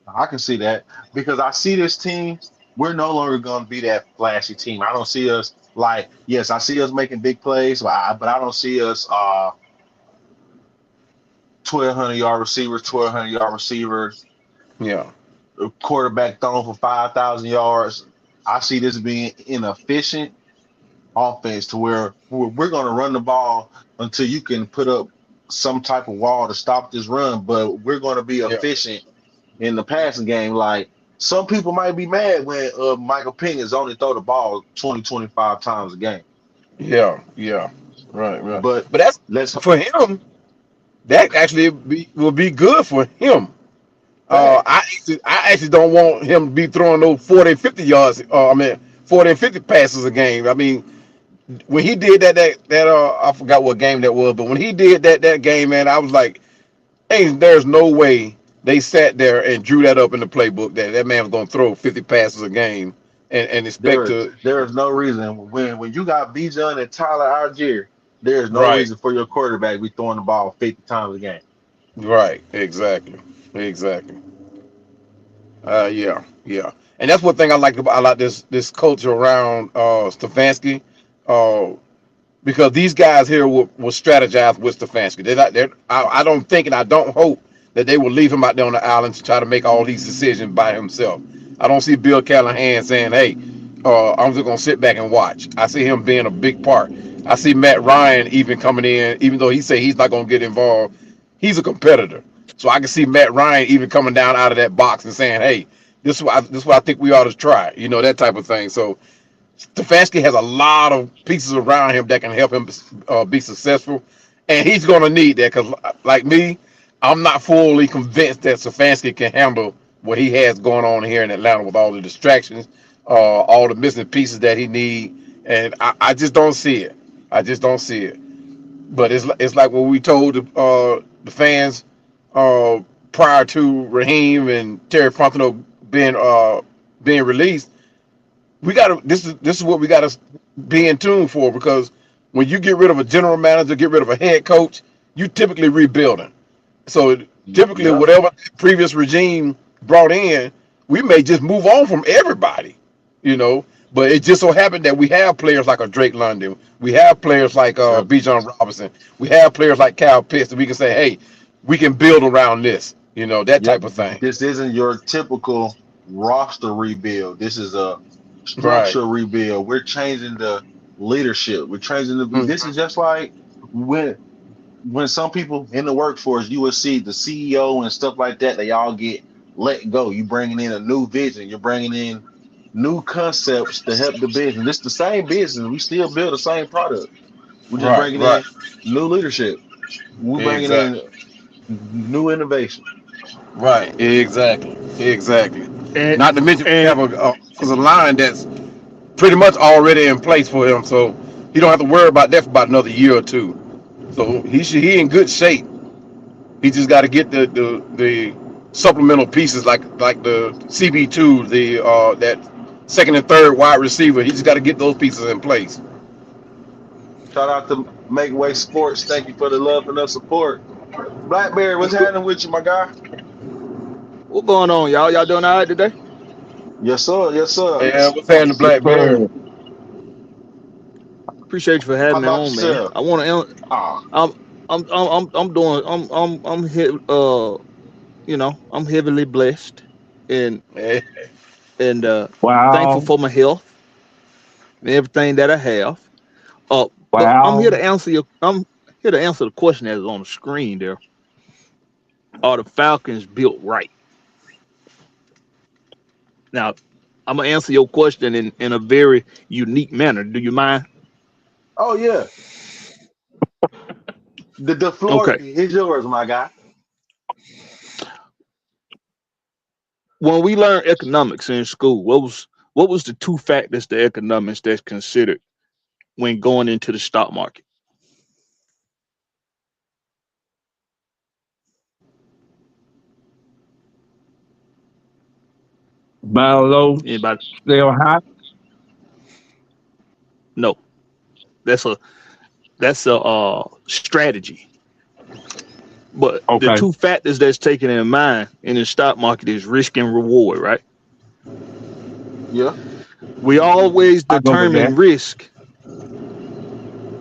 A: I can see that because I see this team. We're no longer going to be that flashy team. I don't see us like, yes, I see us making big plays, but I don't see us 1,200-yard receivers, 1,200-yard receivers,
C: Yeah.
A: a quarterback throwing for 5,000 yards. I see this being inefficient offense to where we're going to run the ball until you can put up some type of wall to stop this run, but we're going to be
C: Yeah.
A: efficient in the passing game. Like some people might be mad when Michael Penix only throw the ball 20, 25 times a game.
C: Yeah, yeah, right.
A: But
C: But that's
A: let's
C: for him. That actually will be good for him.
A: facts.
C: I actually don't want him to be throwing those 40, 50 yards. I mean, 40 and 50 passes a game. I mean, when he did that I forgot what game that was, but when he did that game, man, I was like, hey, there's no way they sat there and drew that up in the playbook that that man was gonna throw 50 passes a game and expect to.
A: There is no reason when you got Bijan and Tyler Algier, there is no
C: Right,
A: reason for your quarterback to be throwing the ball 50 times a game.
C: right, exactly. Yeah. And that's one thing I like this culture around Stefanski. Uh because these guys here will strategize with Stefanski. I don't think and I don't hope that they will leave him out there on the island to try to make all these decisions by himself. I don't see Bill Callahan saying, hey, I'm just gonna sit back and watch. I see him being a big part. I see Matt Ryan even coming in, even though he say he's not gonna get involved, he's a competitor. So I can see Matt Ryan even coming down out of that box and saying, hey, this is what I think we ought to try, that type of thing. So Stefanski has a lot of pieces around him that can help him be successful, and he's going to need that because, like me, I'm not fully convinced that Stefanski can handle what he has going on here in Atlanta with all the distractions, all the missing pieces that he need, and I just don't see it. I just don't see it. But it's like what we told the fans uh, prior to Raheem and Terry Fontenot being released. We gotta this is what we gotta be in tune for, because when you get rid of a general manager, get rid of a head coach, you typically rebuilding. So typically
A: Yep.
C: whatever previous regime brought in, we may just move on from everybody, you know. But it just so happened that we have players like a Drake London, we have players like
A: Yep.
C: Bijan Robinson, we have players like Cal Pitts that we can say, hey, we can build around this, that
A: Yep.
C: type of thing.
A: This isn't your typical roster rebuild. This is a
C: Right.
A: structure rebuild. We're changing the leadership. We're changing the.
C: Mhm.
A: This is just like when some people in the workforce, you will see the CEO and stuff like that. They all get let go. You bringing in a new vision. You're bringing in new concepts to help the business. It's the same business. We still build the same product. We're just
C: Right,
A: bringing
C: right.
A: in new leadership. We're bringing
C: Exactly.
A: in new innovation.
C: Right, exactly.
D: And
C: Not to mention we
D: and
C: have a offensive line that's pretty much already in place for him, so he don't have to worry about that for about another year or two. So he in good shape. He just got to get the supplemental pieces like the CB2, the that second and third wide receiver. He just got to get those pieces in place.
A: Shout out to Make Way Sports. Thank you for the love and the support. Blackberry, what's happening with you, my guy?
D: what going on, y'all? Y'all doing all right today?
A: Yes, sir. Yes, sir.
C: And what's happening,
B: Yes,
C: Blackberry?
B: sir.
D: Appreciate you for
A: How
D: having me
A: about
D: on, man.
A: yourself?
D: I want to.
A: Ah,
D: I'm I'm doing. I'm hit. I'm heavily blessed and
C: Eh,
D: and thankful
B: Wow.
D: for my health and everything that I have. But I'm here
B: Wow.
D: to answer your. I'm here to answer the question that is on the screen. There are the Falcons built right? Now, I'm gonna answer your question in a very unique manner. Do you mind?
A: oh yeah. The floor
D: Okay.
A: is yours, my guy.
D: When we learned economics in school, what was the two factors to economics that's considered when going into the stock market?
B: Buy low,
D: Anybody?
B: sell high.
D: No. That's a strategy. But the
B: Okay.
D: two factors that's taken in mind in the stock market is risk and reward, right?
A: Yeah.
D: We always
B: I go with
D: determine
B: that.
D: risk,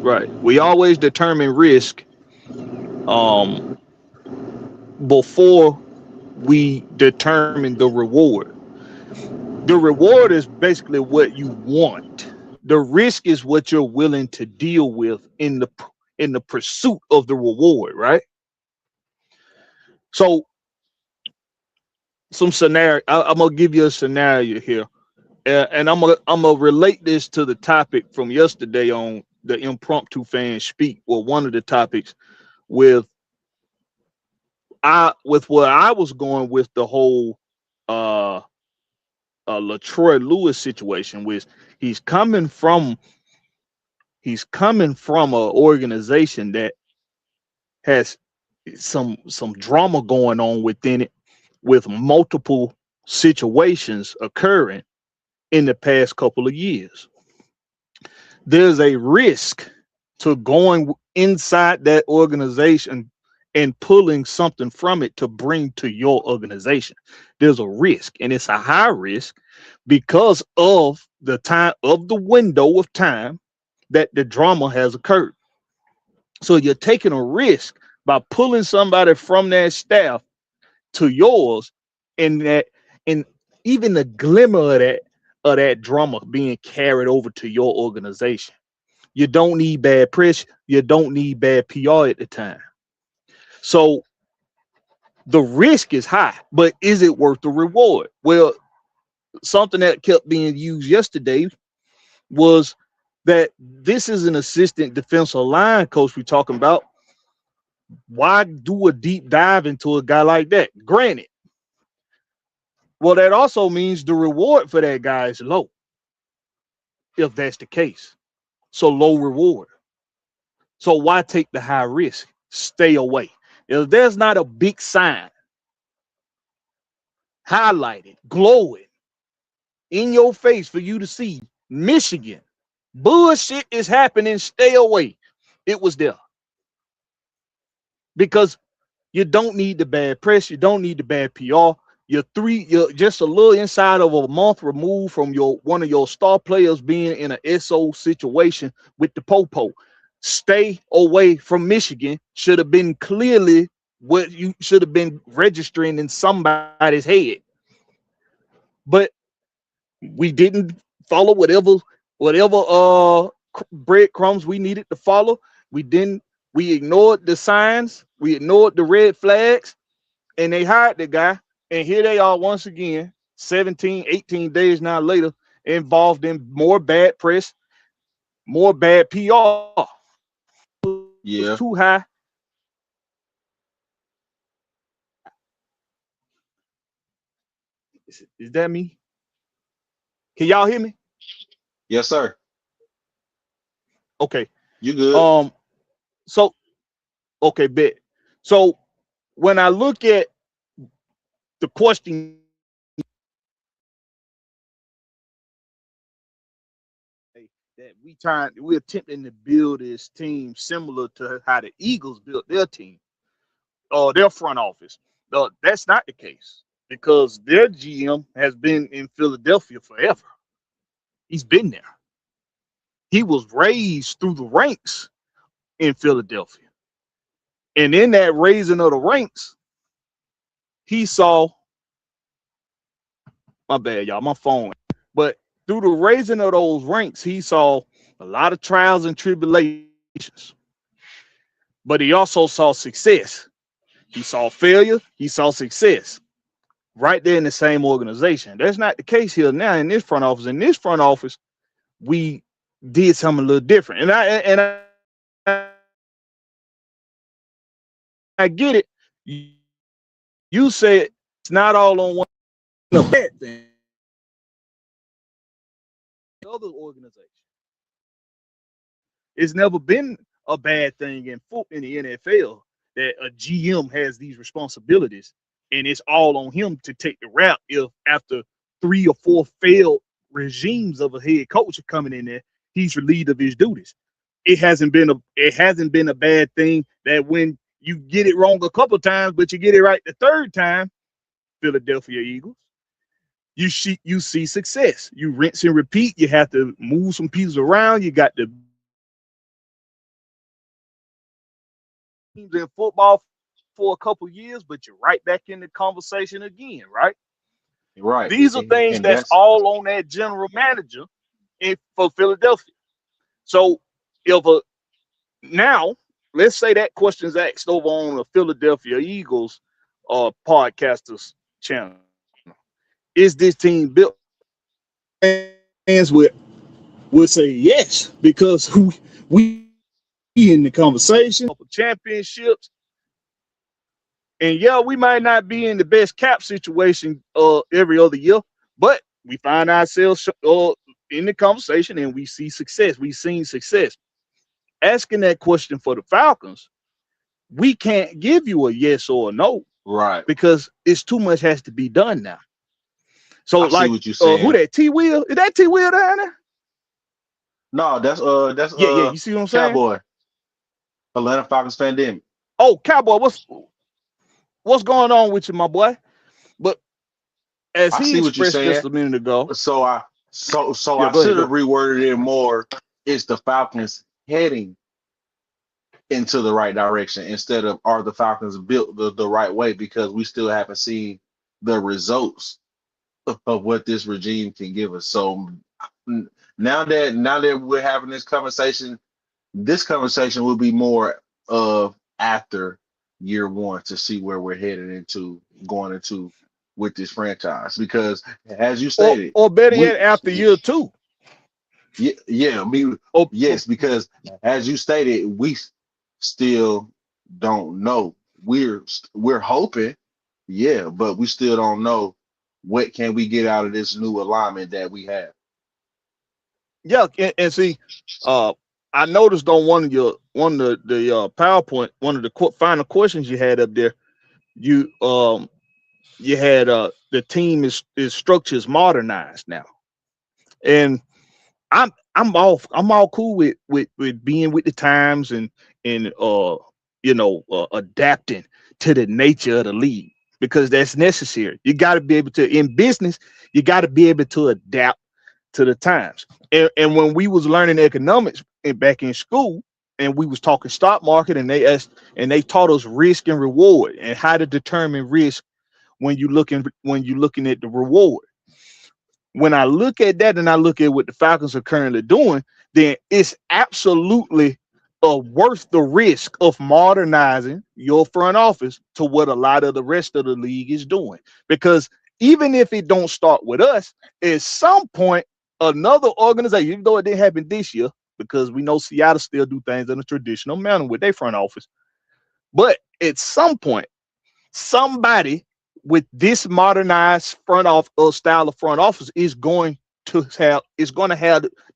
D: right? We always determine risk um before we determine the reward. The reward is basically what you want. The risk is what you're willing to deal with in the pursuit of the reward, right? So some scenario. I'm gonna give you a scenario here, and I'm gonna relate this to the topic from yesterday on the impromptu fan speak, or one of the topics, with where I was going with the whole uh LaTroy Lewis situation, which he's coming from an organization that has some drama going on within it, with multiple situations occurring in the past couple of years. There's a risk to going inside that organization and pulling something from it to bring to your organization. There's a risk, and it's a high risk because of the time of the window of time that the drama has occurred. So you're taking a risk by pulling somebody from that staff to yours, and even the glimmer of that drama being carried over to your organization. You don't need bad press. You don't need bad PR at the time. So the risk is high, but is it worth the reward? Well, something that kept being used yesterday was that this is an assistant defensive line coach we're talking about. Why do a deep dive into a guy like that? Granted, well, that also means the reward for that guy is low, if that's the case. So low reward. So why take the high risk? Stay away. If there's not a big sign highlighted, glowing in your face for you to see, Michigan, bullshit is happening, stay away. It was there. Because you don't need the bad press, you don't need the bad PR. You're just a little inside of a month removed from one of your star players being in an SO situation with the Popo. Stay away from Michigan should have been clearly what you should have been registering in somebody's head. But we didn't follow whatever breadcrumbs we needed to follow. We ignored the signs, we ignored the red flags, and they hired the guy. And here they are once again, 17, 18 days now later, involved in more bad press, more bad PR. It was
A: Yeah.
D: too high. Is that me? Can y'all hear me?
A: Yes, sir.
D: Okay.
A: You good?
D: Um. So, okay, bet. So when I look at the question that we're attempting to build this team similar to how the Eagles built their team, or their front office. That's not the case, because their GM has been in Philadelphia forever. He's been there. He was raised through the ranks in Philadelphia. And in that raising of the ranks, he saw, my bad, y'all, my phone. But through the raising of those ranks, he saw a lot of trials and tribulations. But he also saw success. He saw failure, he saw success right there in the same organization. That's not the case here now in this front office. In this front office, we did something a little different. I get it. You said it's not all on one bad thing. Other organization. It's never been a bad thing in the NFL that a GM has these responsibilities, and it's all on him to take the rap if after 3 or 4 failed regimes of a head coach coming in there, he's relieved of his duties. It hasn't been a bad thing that when you get it wrong a couple times, but you get it right the third time, Philadelphia Eagles, you see success. You rinse and repeat. You have to move some pieces around. You got the teams in football for a couple years, but you're right back in the conversation again, right?
A: Right.
D: These are things
A: And
D: that's all on that general manager for Philadelphia. So now, let's say that question's asked over on the Philadelphia Eagles podcasters channel. Is this team built? Fans would say yes, because We in the conversation for championships. And yeah, we might not be in the best cap situation every other year, but we find ourselves in the conversation and we see success. We've seen success. Asking that question for the Falcons, we can't give you a yes or a no,
A: Right.
D: because it's too much has to be done now. So
A: I see
D: like,
A: what you're saying.
D: who that T Will? Is that T Will down there?
A: No, that's
D: Yeah. You see what I'm saying?
A: Cowboy. Atlanta Falcons pandemic.
D: Oh, Cowboy, what's going on with you, my boy? But as
A: I
D: he
A: see what you're
D: expressed just
A: saying.
D: a minute ago,
A: So I
D: Yeah,
A: I
D: go ahead,
A: should have
D: go.
A: reworded it more. Is the Falcons heading into the right direction instead of are the Falcons built the right way, because we still haven't seen the results of what this regime can give us. So now that we're having this conversation will be more of after year one to see where we're headed into going into with this franchise, because as you stated,
D: Or better
A: we
D: yet, after year two.
A: yeah, I mean,
D: Or,
A: yes, because as you stated, we still don't know. We're hoping, yeah, but we still don't know what can we get out of this new alignment that we have.
D: yeah, and see, I noticed on one of the PowerPoint, one of the final questions you had up there, you had the team is structure is modernized now, and I'm all cool with being with the times and adapting to the nature of the league, because that's necessary. You got to be able to, in business, you got to be able to adapt to the times. And when we was learning economics back in school, and we was talking stock market, and they taught us risk and reward and how to determine risk when you looking at the reward. When I look at that and I look at what the Falcons are currently doing, then it's absolutely worth the risk of modernizing your front office to what a lot of the rest of the league is doing. Because even if it don't start with us, at some point, another organization, even though it didn't happen this year, because we know Seattle still do things in a traditional manner with their front office, but at some point, somebody with this modernized style of front office is going to have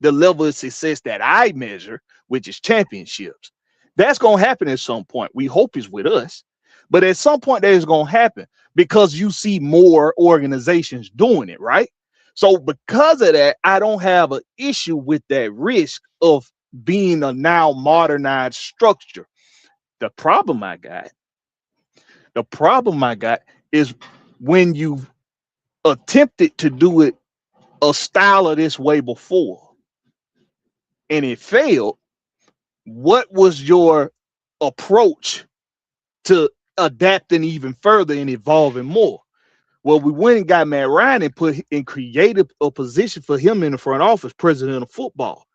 D: the level of success that I measure, which is championships. That's going to happen at some point. We hope it's with us, but at some point that is going to happen because you see more organizations doing it, right? So because of that, I don't have an issue with that risk of being a now modernized structure. The problem I got is when you attempted to do it a style of this way before and it failed, what was your approach to adapting even further and evolving more? Well, we went and got Matt Ryan and created a position for him in the front office, president of football.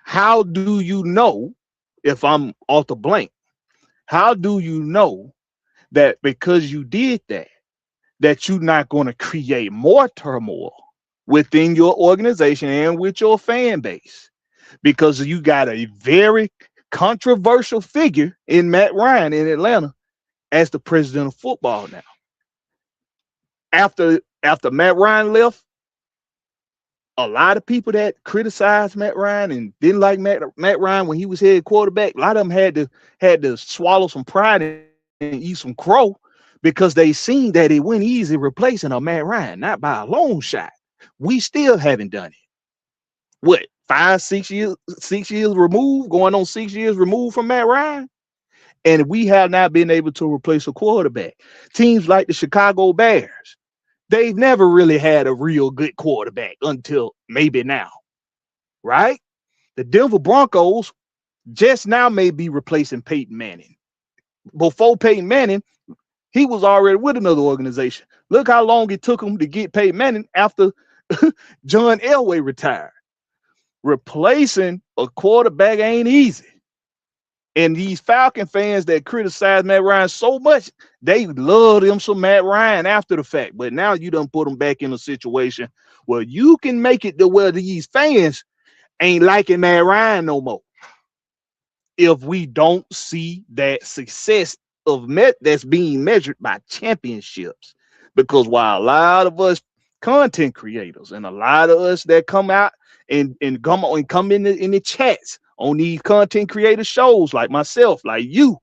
D: How do you know, if I'm off the blank, how do you know that because you did that you're not going to create more turmoil within your organization and with your fan base? Because you got a very controversial figure in Matt Ryan in Atlanta as the president of football now. After Matt Ryan left, a lot of people that criticized Matt Ryan and didn't like Matt Ryan when he was head quarterback, a lot of them had to swallow some pride and eat some crow, because they seen that it went easy replacing a Matt Ryan, not by a long shot. We still haven't done it. What, 6 years removed, going on 6 years removed from Matt Ryan? And we have not been able to replace a quarterback. Teams like the Chicago Bears, they've never really had a real good quarterback until maybe now, right? The Denver Broncos just now may be replacing Peyton Manning. Before Peyton Manning, he was already with another organization. Look how long it took him to get Peyton Manning after John Elway retired. Replacing a quarterback ain't easy. And these Falcon fans that criticize Matt Ryan so much, they love him some Matt Ryan after the fact. But now you done put them back in a situation where you can make it to where these fans ain't liking Matt Ryan no more. If we don't see that success of that's being measured by championships, because while a lot of us content creators and a lot of us that come out and come in the chats on these content creator shows, like myself, like you,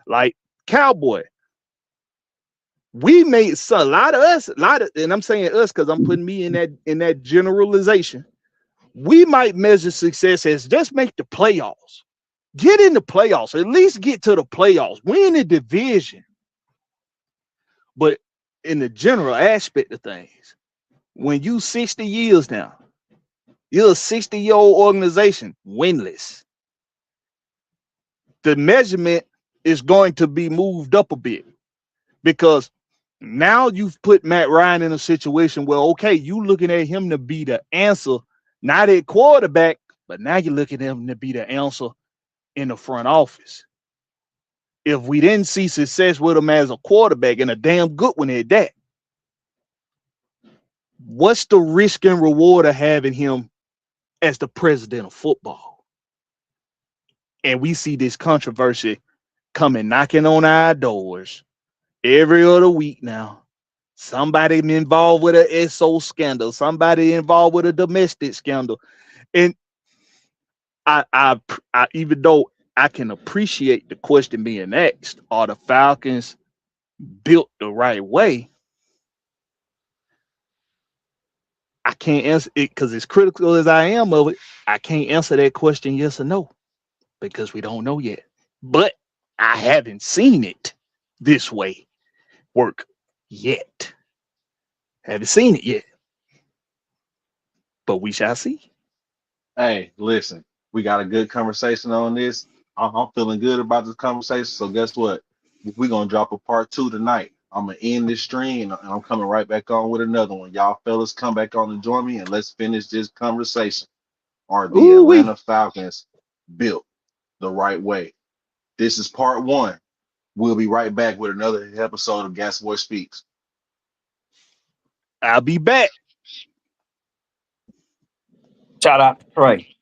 D: like Cowboy, we made a lot of us, and I'm saying us because I'm putting me in that generalization. We might measure success as just make the playoffs. Get in the playoffs, at least get to the playoffs, win the division. But in the general aspect of things, when you 60 years now, you're a 60-year-old organization, winless. The measurement is going to be moved up a bit because now you've put Matt Ryan in a situation where, okay, you looking at him to be the answer, not at quarterback, but now you're looking at him to be the answer in the front office. If we didn't see success with him as a quarterback, and a damn good one at that, what's the risk and reward of having him as the president of football? And we see this controversy coming knocking on our doors every other week now. Somebody involved with an SO scandal, somebody involved with a domestic scandal. And I even though I can appreciate the question being asked, are the Falcons built the right way? I can't answer it because as critical as I am of it, I can't answer that question yes or no because we don't know yet. But I haven't seen it this way work yet. Haven't seen it yet. But we shall see.
A: Hey, listen, we got a good conversation on this. I'm feeling good about this conversation. So guess what? We're gonna drop a part 2 tonight. I'm gonna end this stream and I'm coming right back on with another one. Y'all fellas come back on and join me and let's finish this conversation. Are the
D: Ooh-wee.
A: Atlanta Falcons built the right way? This is part 1. We'll be right back with another episode of GATXBOI Speaks.
D: I'll be back.
B: Shout out to Trey.